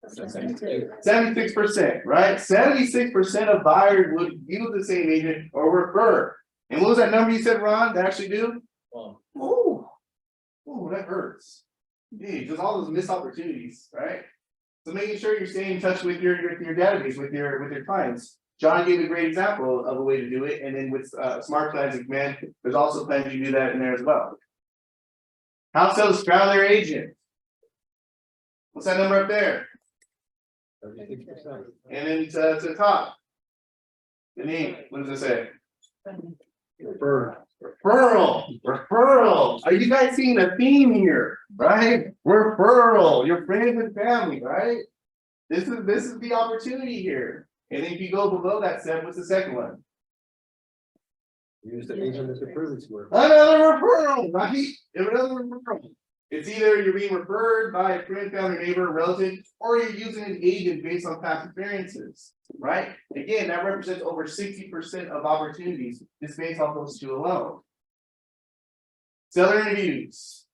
76%, right? 76% of buyers would use the same agent or refer. And what was that number you said, Ron, to actually do? Oh, that hurts. Hey, there's all those missed opportunities, right? So making sure you're staying in touch with your database, with your clients. John gave a great example of a way to do it, and then with Smart Plans and Command, there's also plans you do that in there as well. House sales found their agent. What's that number up there? 36%. And then to the top, the name. What does it say? Referral. Are you guys seeing a theme here? Right? Referral. Your friends and family, right? This is the opportunity here. And then if you go below that step, what's the second one? Use the agent as a privilege word. Another referral, right? Another referral. It's either you're being referred by a friend, family, neighbor, relative, or you're using an agent based on past experiences, right? Again, that represents over 60% of opportunities just based off those two alone. Seller interviews.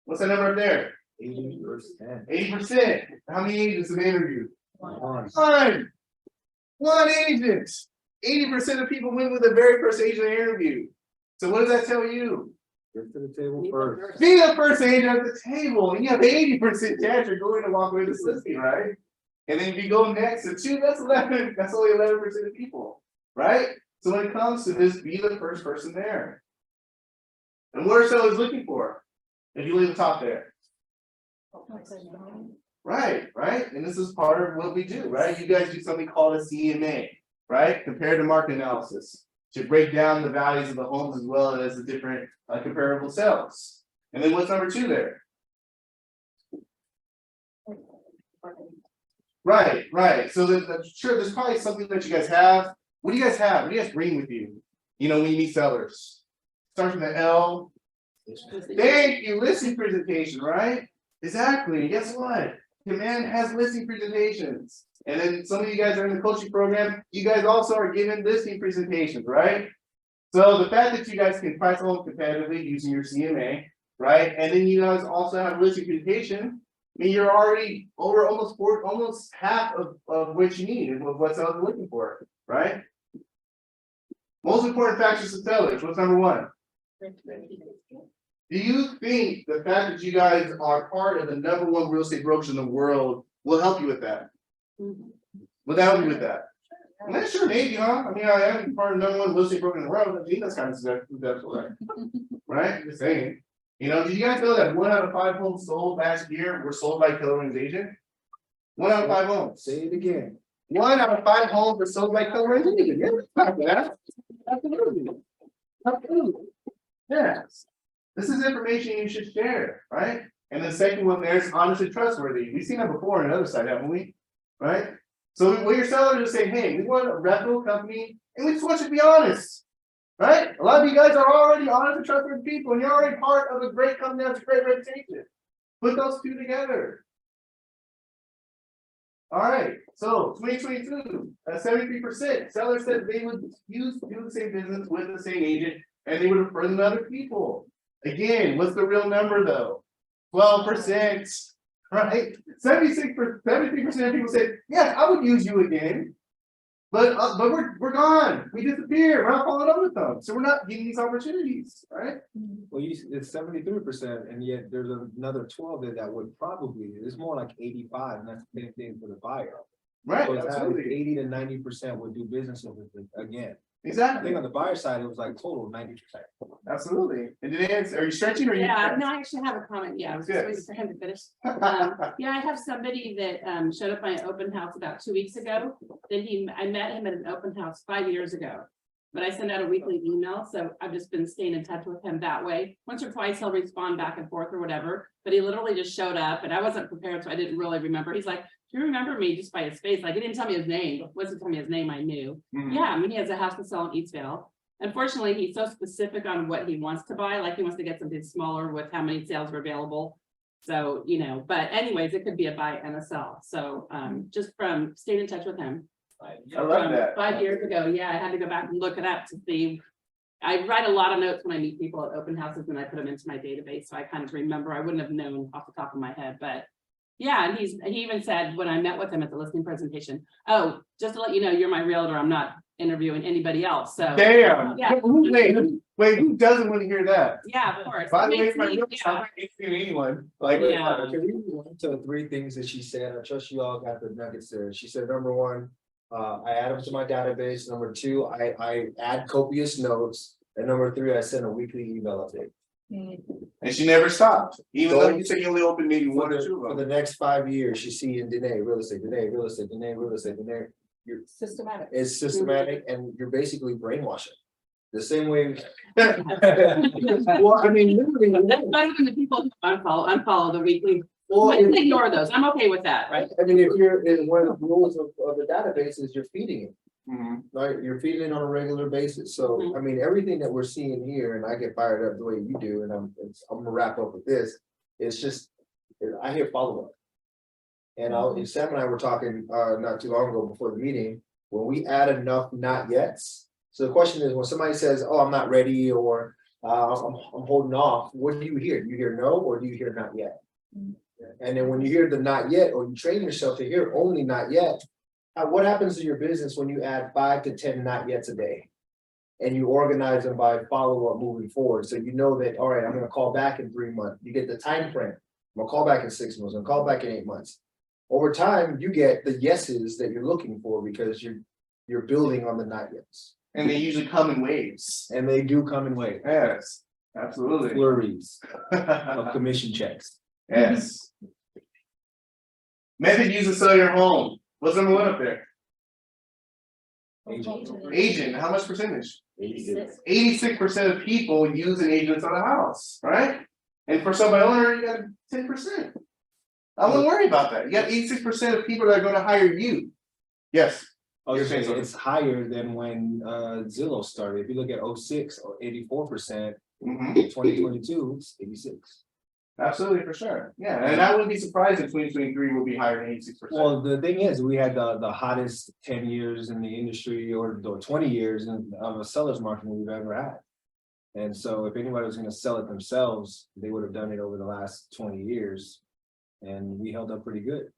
What's that number up there? 80%. 80%. How many agents have interviewed? One. One agent. 80% of people win with the very first agent they interview. So what does that tell you? Get to the table first. Be the first agent at the table, and you have 80% chance you're going to walk away with this listing, right? And then if you go next to 2, that's 11. That's only 11% of people, right? So when it comes to this, be the first person there. And what are sellers looking for? If you leave the top there. Right. And this is part of what we do, right? You guys do something called a CMA, right? Comparative market analysis to break down the values of the homes as well as the different comparable sales. And then what's number 2 there? Right. So sure, there's probably something that you guys have. What do you guys have? What do you guys bring with you? You know, when you meet sellers. Start from the L. Thank you, listing presentation, right? Exactly. Guess what? Command has listing presentations. And then some of you guys are in the coaching program, you guys also are given listing presentations, right? So the fact that you guys can price a home competitively using your CMA, right? And then you guys also have listing presentation. I mean, you're already over almost half of what you need and what sellers are looking for, right? Most important factors to sellers. What's number 1? Do you think the fact that you guys are part of the #1 real estate brokerage in the world will help you with that? Will that help you with that? I'm not sure, maybe, huh? I mean, I am part of the #1 real estate broker in the world. I think that's kind of successful, right? Just saying. You know, did you guys know that 1 out of 5 homes sold last year were sold by Keller Williams agent? 1 out of 5 homes. Say it again. 1 out of 5 homes were sold by Keller Williams agent. Yeah, not that. Absolutely. Yes. This is information you should share, right? And the second one there is honest and trustworthy. We've seen that before on the other side, haven't we? Right? So what your sellers are saying, hey, we want a reputable company and we just want you to be honest. Right? A lot of you guys are already honest and trustworthy people, and you're already part of a great company that has a great reputation. Put those two together. All right, so 2022, 73%. Sellers said they would do the same business with the same agent, and they would refer them to other people. Again, what's the real number though? 12%, right? 73% of people said, yes, I would use you again. But we're gone. We disappear. We're not following up with them. So we're not getting these opportunities, right? Well, it's 73%, and yet there's another 12 that would probably, it's more like 85, and that's the same thing for the buyer. Right, So it's absolutely. 80 to 90% would do business with it again. I Exactly. think on the buyer side, it was like total 90%. Absolutely. And did it answer? Are you stretching or Yeah, no, I actually have a comment. Yeah, I was just Good. waiting for him to finish. Yeah, I have somebody that showed up at my open house about 2 weeks ago. I met him at an open house 5 years ago. But I send out a weekly email, so I've just been staying in touch with him that way. Once or twice he'll respond back and forth or whatever, but he literally just showed up and I wasn't prepared, so I didn't really remember. He's like, do you remember me just by his face? Like, he didn't tell me his name. Wasn't telling me his name, I knew. Mhm. Yeah, I mean, he has a house to sell in Eastvale. Unfortunately, he's so specific on what he wants to buy, like he wants to get something smaller with how many sales are available. So, you know, but anyways, it could be a buy and a sell. So just from staying in touch with him. I love that. 5 years ago, yeah, I had to go back and look it up to see. I write a lot of notes when I meet people at open houses and I put them into my database, so I kind of remember. I wouldn't have known off the top of my head, but yeah, and he even said when I met with him at the listing presentation, oh, just to let you know, you're my realtor, I'm not interviewing anybody else, so. Damn. Yeah. Wait, who doesn't want to hear that? Yeah, of course. By the It way, makes my me- real yeah. I'm not interviewing anyone. Like, Yeah. Can we move on to the 3 things that she said? I trust you all got the nuggets there. She said, number 1, I add them to my database. Number 2, I add copious notes. And number 3, I send a weekly email update. and she never stopped, even though Don't- you said you only opened maybe 1 or 2 For of the them. next 5 years, she's seeing Danae, real estate, Danae, real estate, Danae, real estate, Danae. Systematic. It's systematic and you're basically brainwashing. The same way. Well, I mean, literally. That's better than the people who unfollow the weekly. Well, I can ignore those. I'm okay with that, right? I mean, if you're in one of the rules of the database is you're feeding it. right? You're feeding on a regular basis, so, I mean, everything that we're seeing here, and I get fired up the way you do, and I'm gonna wrap up with this. It's just, I hear follow-up. And Sam and I were talking, not too long ago before the meeting, when we add enough not yets. So the question is, when somebody says, oh, I'm not ready, or, I'm holding off, what do you hear? Do you hear no, or do you hear not yet? And then when you hear the not yet, or you train yourself to hear only not yet, what happens to your business when you add 5 to 10 not yets a day? And you organize them by follow-up moving forward, so you know that, all right, I'm gonna call back in 3 months, you get the time frame. I'm gonna call back in 6 months, I'm gonna call back in 8 months. Over time, you get the yeses that you're looking for because you're building on the not yets. And they usually come in waves. And they do come in waves. Yes, absolutely. Flurries of commission checks. Yes. Method used to sell your home. What's number one up there? Agent, how much percentage? 86% of people use an agent on a house, right? And for somebody owner, you got 10%. I wouldn't worry about that. You got 86% of people that are gonna hire you. Yes. You're saying something. It's higher than when Zillow started. If you look at 06, 84%, 2022, it's 86. Absolutely, for sure. Yeah, and I wouldn't be surprised if 2023 will be higher than 86%. Well, the thing is, we had the hottest 10 years in the industry, or 20 years of a seller's market we've ever had. And so if anybody was gonna sell it themselves, they would have done it over the last 20 years. And we held up pretty good.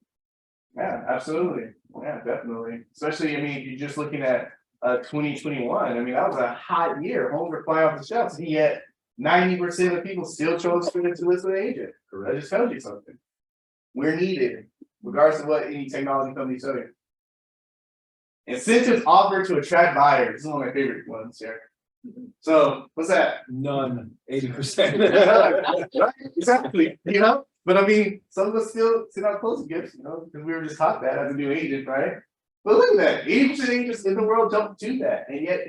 Yeah, absolutely. Yeah, definitely. Especially, I mean, if you're just looking at 2021, I mean, that was a hot year. Homes were flying off the shelves, and yet 90% of people still chose to list with an agent. That just tells you something. We're needed, regardless of what any technology company tell you. Incentives offered to attract buyers. This is one of my favorite ones here. So, what's that? None, 80%. Right, exactly. You know, but I mean, some of us still sit out closing gifts, you know, because we were just taught that as a new agent, right? But look at that, 80% of agents in the world don't do that, and yet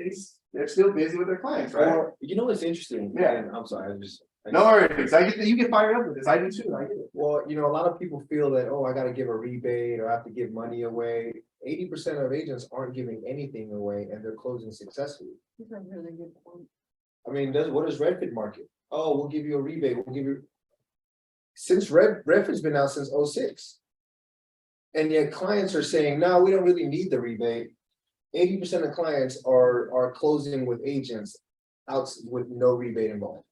they're still busy with their clients, right? Or, you know what's interesting? Yeah. And I'm sorry, No worries. I get that you get fired up with this. I do too. I get it. Well, you know, a lot of people feel that, oh, I gotta give a rebate or I have to give money away. 80% of agents aren't giving anything away and they're closing successfully. These are really good points. I mean, what does Redfin market? Oh, we'll give you a rebate, we'll give you. Since Redfin's been out since 06. And yet clients are saying, no, we don't really need the rebate. 80% of clients are closing with agents out with no rebate involved.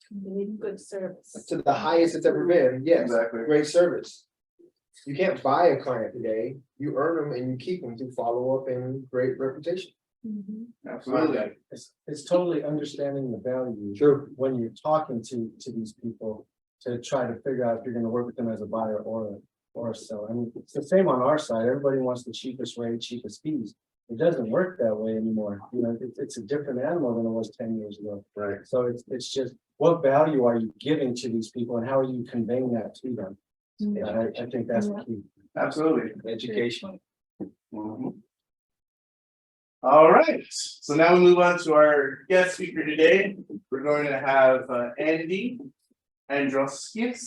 They need good service. To the highest it's ever been, yes, Exactly. great service. You can't buy a client today, you earn them and you keep them through follow-up and great reputation. Absolutely. It's totally understanding the value. True. When you're talking to these people, to try to figure out if you're gonna work with them as a buyer or a seller. I mean, it's the same on our side, everybody wants the cheapest rate, cheapest fees. It doesn't work that way anymore, you know, it's a different animal than it was 10 years ago. Right. So it's just, what value are you giving to these people and how are you conveying that to them? And I think that's the key. Absolutely. Education. Mhm. All right, so now we move on to our guest speaker today. We're going to have Andy Androskis.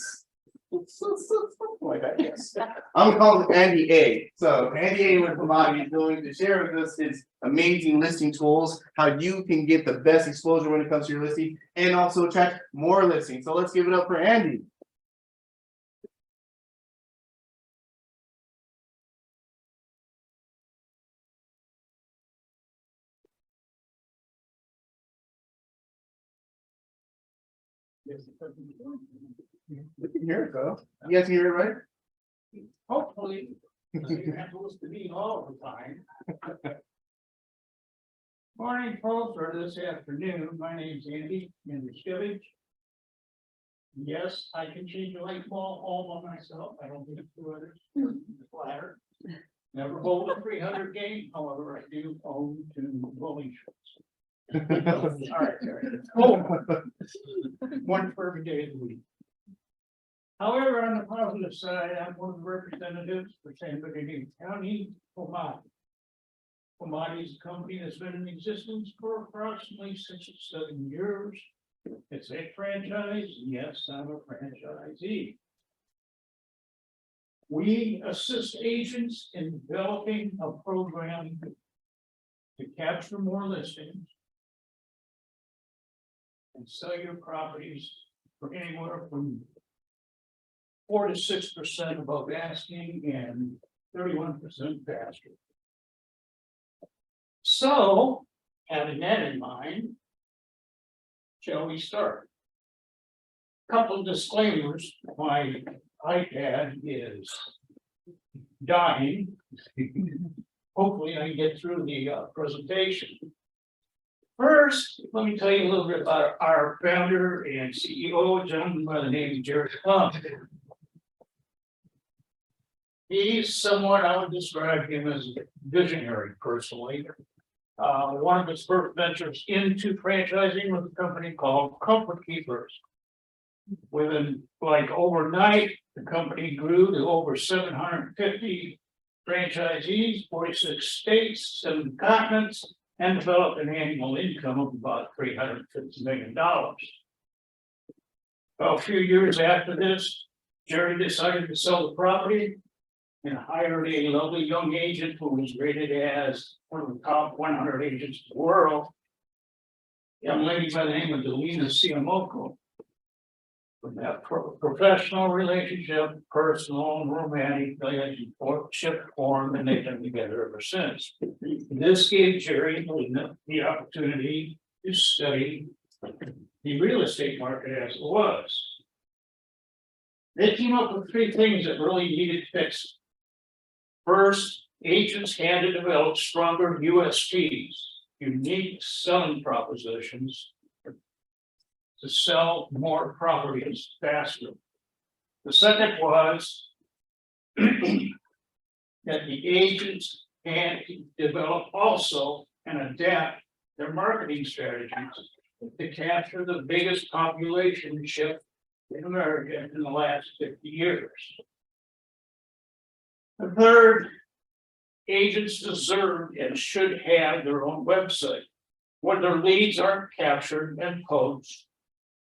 Something like that, yes. I'm gonna call him Andy A. So Andy A with Hommatti is going to share with us his amazing listing tools, how you can get the best exposure when it comes to your listing, and also attract more listings. So let's give it up for Andy. We can hear it though. You guys can hear it, right? Hopefully, you're not supposed to be all the time. Morning, folks, or this afternoon. My name's Andy Androskis. Yes, I can change a light bulb all by myself. I don't need two others. Ladder. Never bowled a 300 game, however, I do own 2 bowling shirts. All right, sorry. Oh, one for every day of the week. However, on the positive side, I'm one of the representatives for San Bernardino County, Hommatti. Hommatti is a company that's been in existence for approximately 67 years. It's a franchise. Yes, I'm a franchisee. We assist agents in developing a program to capture more listings and sell your properties for anywhere from 4 to 6% above asking and 31% faster. So, having that in mind, shall we start? Couple disclaimers, my iPad is dying. Hopefully I can get through the presentation. First, let me tell you a little bit about our founder and CEO, a gentleman by the name of Jerry Plum. He's somewhat, I would describe him as a visionary personally. One of his first ventures into franchising was a company called Comfort Keepers. Within like overnight, the company grew to over 750 franchisees, 46 states, 7 continents, and developed an annual income of about $350 million. Well, a few years after this, Jerry decided to sell the property and hired a lovely young agent who was rated as one of the top 100 agents in the world. A young lady by the name of Delina Siamoko. From that professional relationship, personal and romantic relationship formed, and they've been together ever since. This gave Jerry the opportunity to study the real estate market as it was. They came up with 3 things that really needed fixed. First, agents had to develop stronger USPs, unique selling propositions, to sell more properties faster. The second was that the agents had to develop also and adapt their marketing strategies to capture the biggest population shift in America in the last 50 years. The third, agents deserve and should have their own website where their leads aren't captured and posted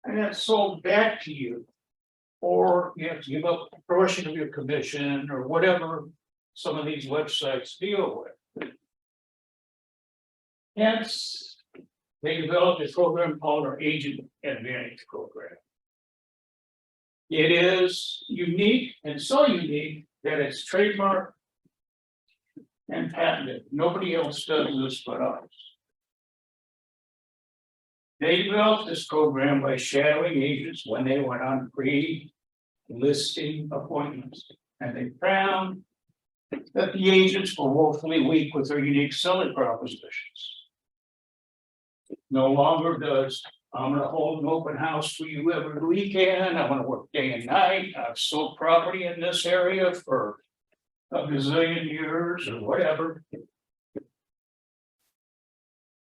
and that's sold back to you, or you have to give up a portion of your commission or whatever some of these websites deal with. Hence, they developed a program called our Agent Advantage Program. It is unique and so unique that it's trademarked and patented. Nobody else does this but us. They developed this program by shadowing agents when they went on pre-listing appointments. And they found that the agents were woefully weak with their unique selling propositions. No longer does, I'm gonna hold an open house for you every weekend, I'm gonna work day and night, I've sold property in this area for a gazillion years or whatever.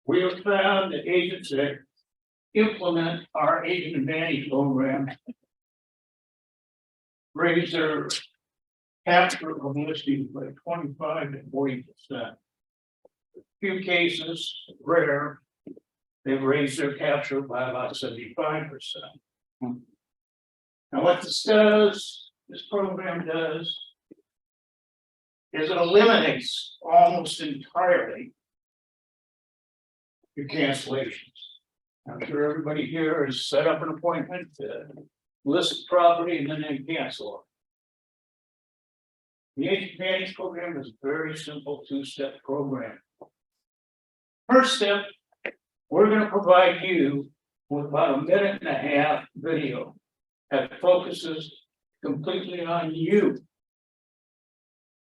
We have found that agents that implement our Agent Advantage program raise their capture of listings by 25 to 40%. Few cases, rare, they've raised their capture by about 75%. Now what this program does, is it eliminates almost entirely your cancellations. I'm sure everybody here has set up an appointment to list the property and then they cancel it. The Agent Advantage program is a very simple 2-step program. First step, we're going to provide you with about a 1.5-minute video that focuses completely on you.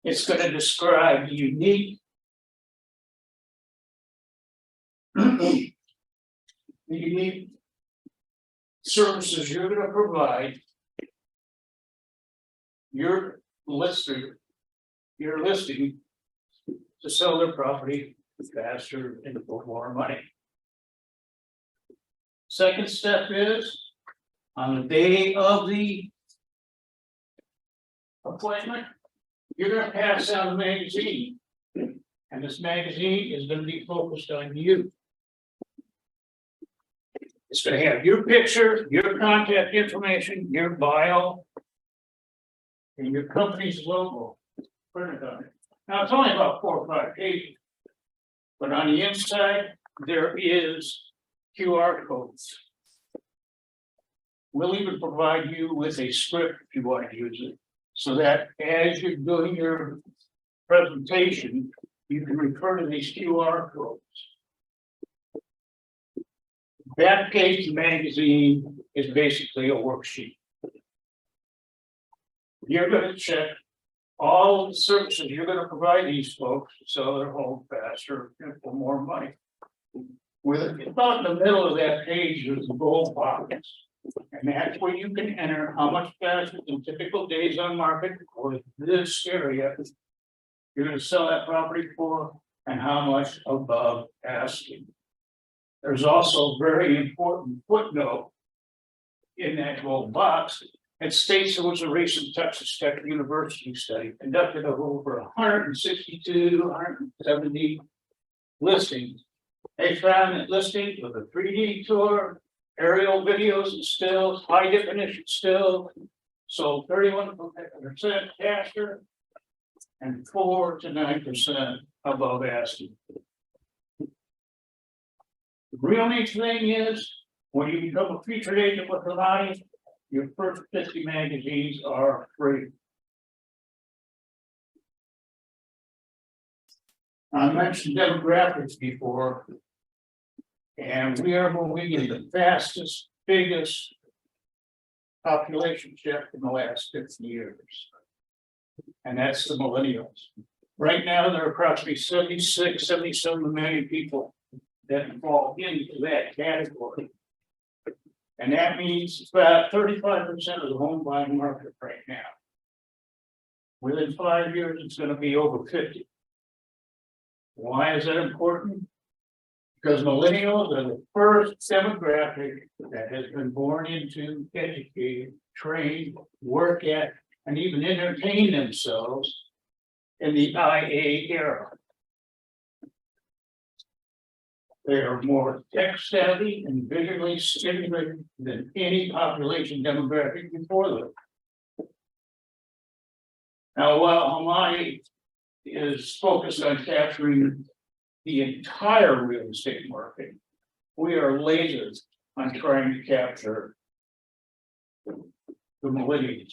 It's going to describe the unique services you're going to provide your listing to sell their property faster and for more money. Second step is on the day of the appointment, you're going to pass out a magazine, and this magazine is going to be focused on you. It's going to have your picture, your contact information, your bio, and your company's logo printed on it. Now, it's only about 4 or 5 pages, But on the inside, there is QR codes. We'll even provide you with a script if you want to use it, so that as you're doing your presentation, you can refer to these QR codes. That page magazine is basically a worksheet. You're gonna check all the services you're gonna provide these folks to sell their home faster and for more money. With about in the middle of that page, there's a gold box. And that's where you can enter how much faster than typical days on market or this area. You're gonna sell that property for and how much above asking. There's also a very important footnote in that gold box. It states there was a recent Texas Tech University study conducted of over 162, 170 listings. They found that listings with a 3D tour, aerial videos and stills, high definition stills, sold 31% faster and 4 to 9% above asking. The real neat thing is, when you become a featured agent with Hommatti, your first 50 magazines are free. I mentioned demographics before. And we are moving in the fastest, biggest population shift in the last 50 years. And that's the millennials. Right now, there are approximately 76, 77 million people that fall into that category. And that means about 35% of the home buying market right now. Within 5 years, it's going to be over 50. Why is that important? Because millennials are the first demographic that has been born into, educated, trained, work at, and even entertain themselves in the IA era. They are more tech savvy and visually stimulated than any population demographic before them. Now, while Hommatti is focused on capturing the entire real estate market, we are lasers on trying to capture the millennials.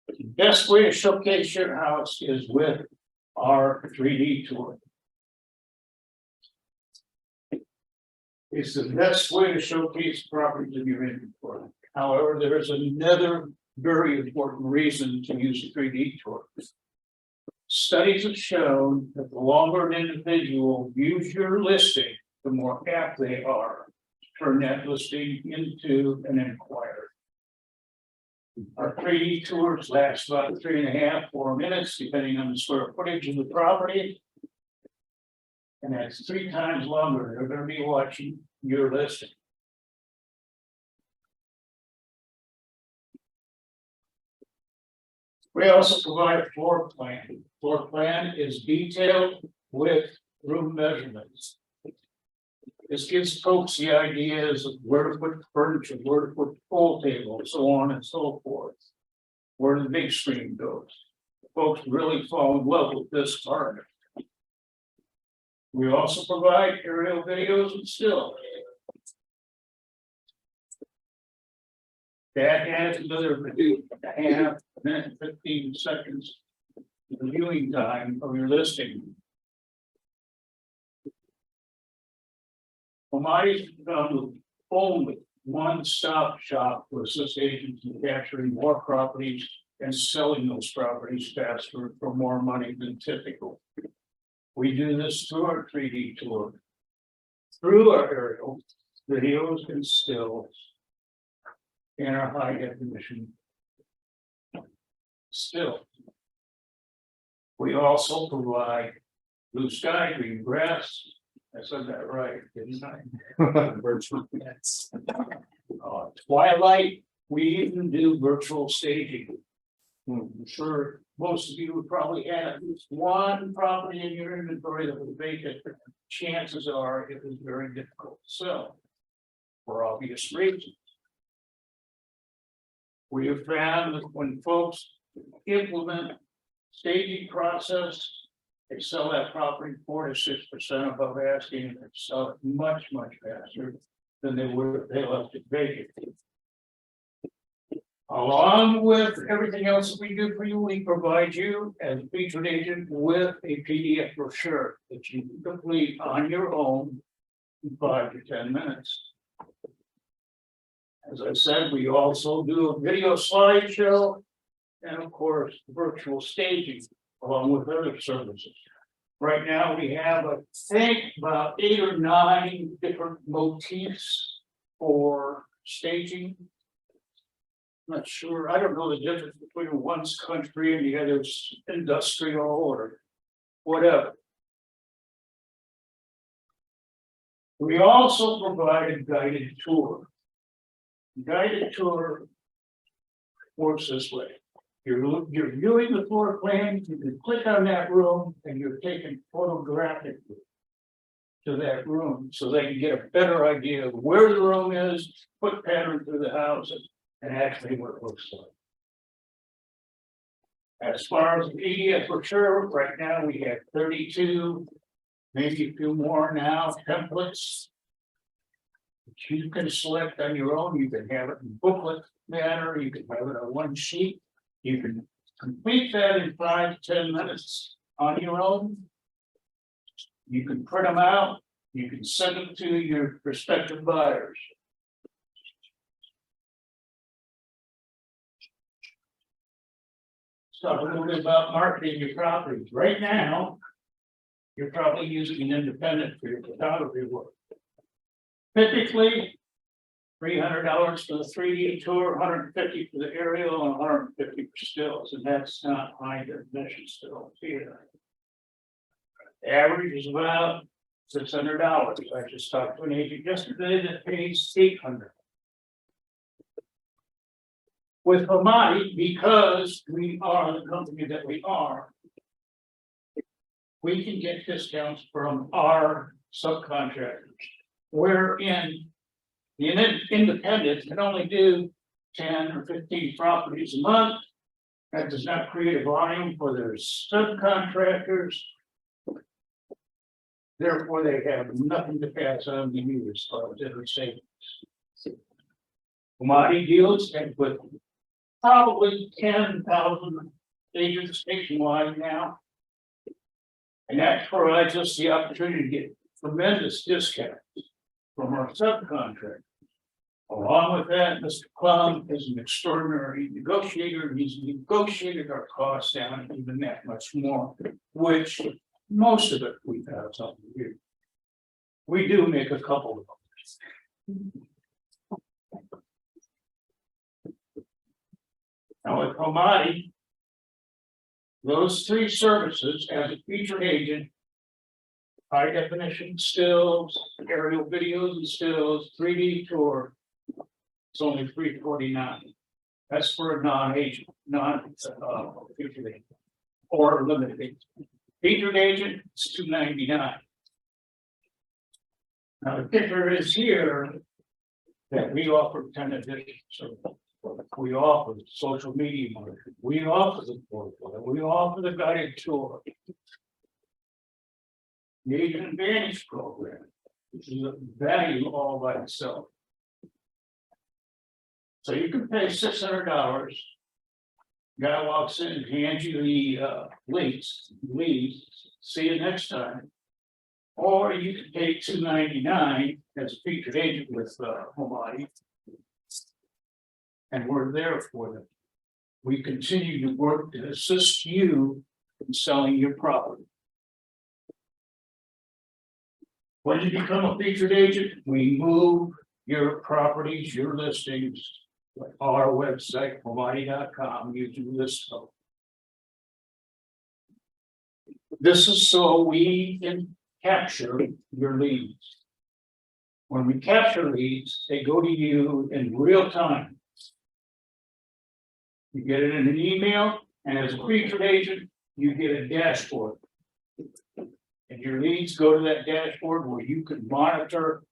The best way to showcase your house is with our 3D tour. It's the best way to showcase properties in your inventory. However, there is another very important reason to use a 3D tour. Studies have shown that the longer an individual views your listing, the more apt they are to turn that listing into an inquiry. Our 3D tours last about 3.5 to 4 minutes, depending on the square footage of the property. And that's 3 times longer. They're going to be watching your listing. We also provide a floor plan. Floor plan is detailed with room measurements. This gives folks the ideas of where to put the furniture, where to put the pool table, so on and so forth. Where the big screen goes. Folks really fall in love with this part. We also provide aerial videos and stills. That adds another 2.5 minutes, 15 seconds to the viewing time of your listing. Hommatti's become the only one-stop shop for assist agents in capturing more properties and selling those properties faster for more money than typical. We do this through our 3D tour, through our aerial videos and stills, and our high definition stills. We also provide blue sky, green grass. I said that right, didn't I? Virtual pets. Twilight, we even do virtual staging. I'm sure most of you would probably have at least one property in your inventory that was vacant. Chances are it was very difficult to sell for obvious reasons. We have found that when folks implement staging process They sell that property 4 to 6% above asking, and they sell it much, much faster than they would if they left it vacant. Along with everything else that we do for you, we provide you as a featured agent with a PDF brochure that you can complete on your own in 5 to 10 minutes. As I said, we also do a video slideshow and of course, virtual staging along with other services. Right now, we have, I think, about 8 or 9 different motifs for staging. Not sure, I don't know the difference between one's country and the other's industrial or whatever. We also provide a guided tour. Guided tour works this way. You're viewing the floor plan, you can click on that room and you're taken photographically to that room so they can get a better idea of where the room is, foot pattern through the house, and actually what it looks like. As far as the PDF brochure, right now we have 32, maybe a few more now, templates. Which you can select on your own. You can have it in booklet manner, you can have it on one sheet. You can complete that in 5 to 10 minutes on your own. You can print them out, you can send them to your prospective buyers. Talk a little bit about marketing your properties. Right now, you're probably using an independent for your photography work. Typically, $300 for the 3D tour, $150 for the aerial, and $150 for stills, and that's not high definition stills either. Average is about $600. I just talked to an agent yesterday that pays $800. With Hommatti, because we are the company that we are, we can get discounts from our subcontractors. Wherein the independents can only do 10 or 15 properties a month. That does not create a volume for their subcontractors. Therefore, they have nothing to pass on to you as far as their savings. Hommatti deals with probably 10,000 agents nationwide now. And that provides us the opportunity to get tremendous discounts from our subcontractor. Along with that, Mr. Plum is an extraordinary negotiator. He's negotiated our costs down even that much more, which most of it we have something to do. We do make a couple of them. Now with Hommatti, those 3 services as a featured agent, high definition stills, aerial videos and stills, 3D tour. It's only $349. That's for a non-agent, featured agent or limited agent. Featured agent is $299. Now the kicker is here that we offer 10 additional services. We offer the social media marketing. We offer the portfolio. We offer the guided tour. The Agent Advantage program, which is a value all by itself. So you can pay $600. Guy walks in and hands you the links, leads, see you next time. Or you can pay $299 as a featured agent with Hommatti. And we're there for them. We continue to work to assist you in selling your property. When you become a featured agent, we move your properties, your listings, on our website, Hommatti.com, using this code. This is so we can capture your leads. When we capture leads, they go to you in real time. You get it in an email, and as a featured agent, you get a dashboard. And your leads go to that dashboard where you can monitor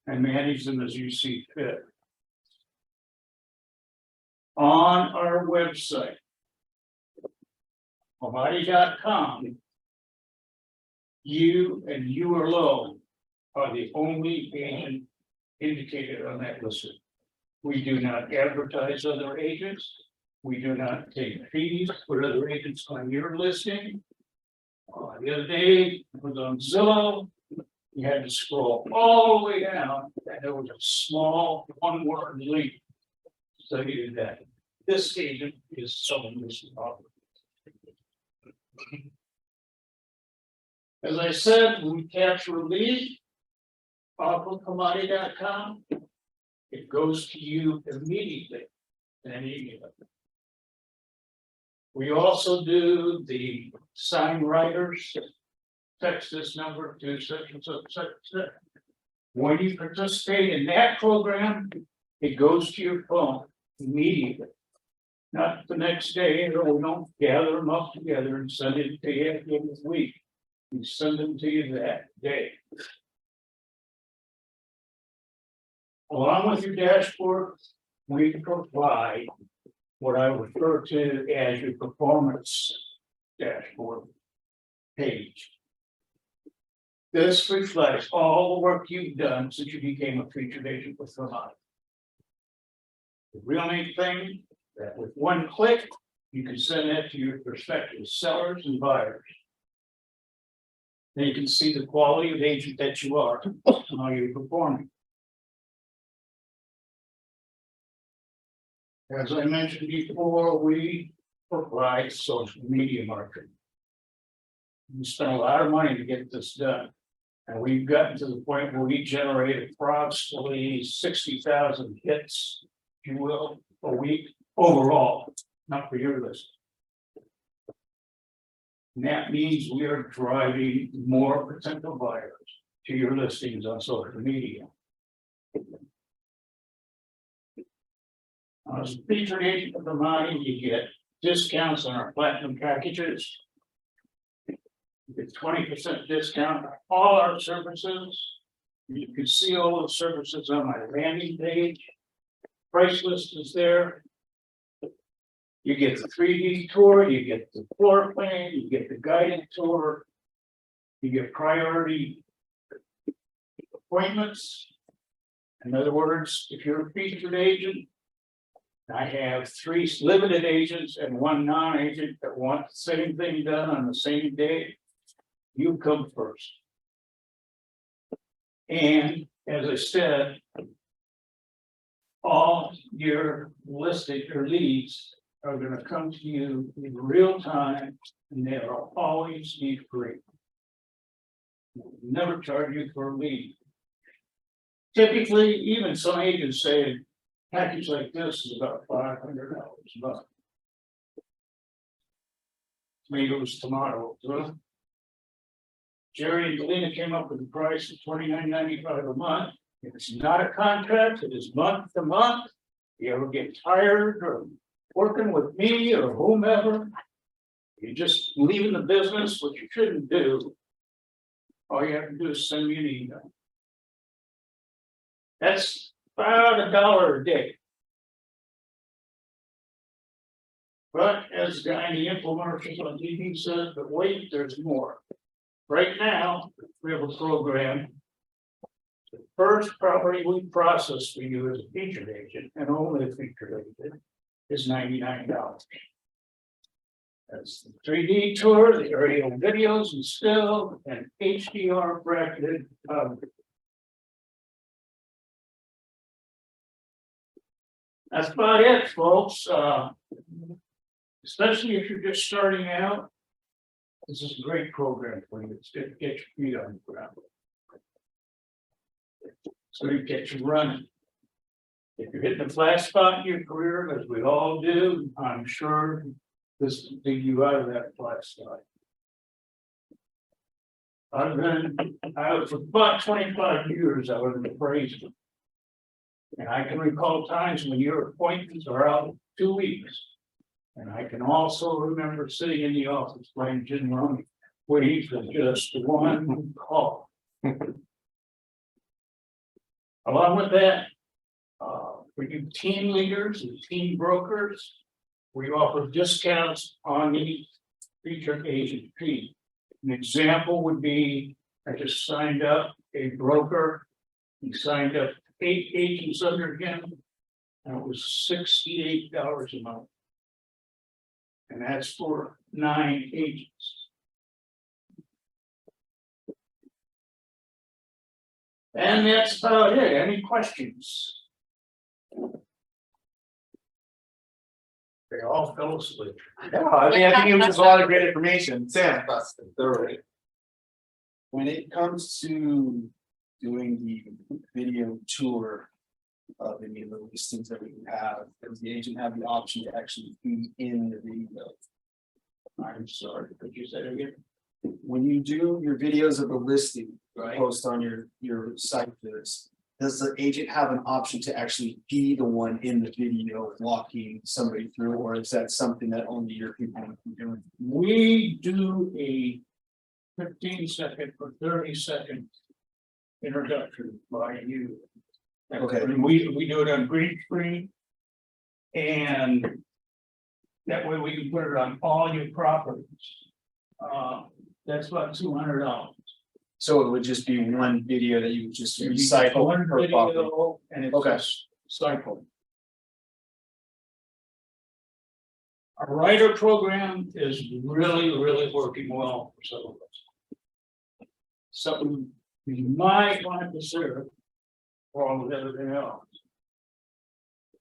and manage them as you see fit. On our website, Hommatti.com, You and you alone are the only agent indicated on that list. We do not advertise other agents. We do not take fees for other agents on your listing. The other day, I was on Zillow. You had to scroll all the way down, and there was a small one-word link. So you did that. This agent is selling this property. As I said, we capture a lead off of Hommatti.com. It goes to you immediately in an email. We also do the sign writers. Text this number to such and such, such, such. When you participate in that program, it goes to your phone immediately. Not the next day, or we don't gather them up together and send it to you at the end of the week. We send them to you that day. Along with your dashboard, we provide what I refer to as your performance dashboard page. This reflects all the work you've done since you became a featured agent with Hommatti. The real neat thing that with one click, you can send that to your prospective sellers and buyers. Then you can see the quality of agent that you are and how you're performing. As I mentioned before, we provide social media marketing. We spent a lot of money to get this done. And we've gotten to the point where we generate approximately 60,000 hits, if you will, a week overall, not for your list. And that means we are driving more potential buyers to your listings on social media. As a featured agent of Hommatti, you get discounts on our platinum packages. You get 20% discount on all our services. You can see all the services on my landing page. Price list is there. You get the 3D tour, you get the floor plan, you get the guided tour. You get priority appointments. In other words, if you're a featured agent, I have 3 limited agents and 1 non-agent that want the same thing done on the same day. You come first. And as I said, all your listed or leads are going to come to you in real time, and they are always need free. We'll never charge you for a lead. Typically, even some agents say a package like this is about $500 a month. Tomatoes, tomatoes, huh? Jerry and Galena came up with a price of $29.95 a month. If it's not a contract, it is month to month. If you ever get tired of working with me or whomever, you're just leaving the business, which you shouldn't do. All you have to do is send me an email. That's about $1 a day. But as the guy in the infomercials on TV says, but wait, there's more. Right now, we have a program. The first property we process for you as a featured agent, and only a featured agent, is $99. That's the 3D tour, the aerial videos and still, and HDR bracketed. That's about it, folks. Especially if you're just starting out. This is a great program for you. It's good to get your feet on the ground. So you get you running. If you're hitting a flat spot in your career, as we all do, I'm sure this will dig you out of that flat spot. For about 25 years, I was an appraiser. And I can recall times when your appointments are out 2 weeks. And I can also remember sitting in the office playing gin rummy, waiting for just one call. Along with that, for you team leaders and team brokers, we offer discounts on the featured agent fee. An example would be, I just signed up a broker. He signed up 8 agents under him. And it was $68 a month. And that's for 9 agents. And that's about it. Any questions? They all fell asleep. Yeah, I think it was just a lot of great information. Sam. Thoroughly. When it comes to doing the video tour of any of the listings that we have, does the agent have the option to actually be in the video? I'm sorry, could you say it again? When you do your videos of the listing, post on your site for this, does the agent have an option to actually be the one in the video walking somebody through, or is that something that only your people can be doing? We do a 15-second or 30-second introduction by you. Okay. And we do it on green screen. And that way we can put it on all your properties. That's about $200. So it would just be one video that you would just It'd be recycle one per property? video and it's Okay. just cycle. Our writer program is really working well for some of us. Something you might want to consider along with everything else.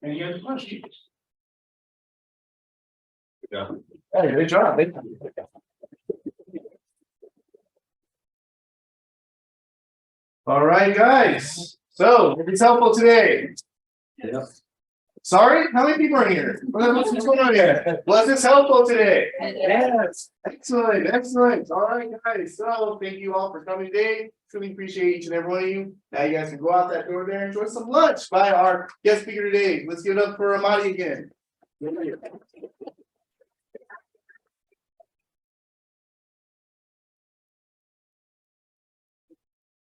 Any other questions? Hey, great job. Thank you. All right, guys. So if it's helpful today. Yeah. Sorry, how many people are here? What's going on here? Was this helpful today? Yes, excellent. All right, guys. So thank you all for coming today. Truly appreciate each and every one of you. Now you guys can go out that door there and enjoy some lunch by our guest speaker today. Let's give it up for Hommatti again.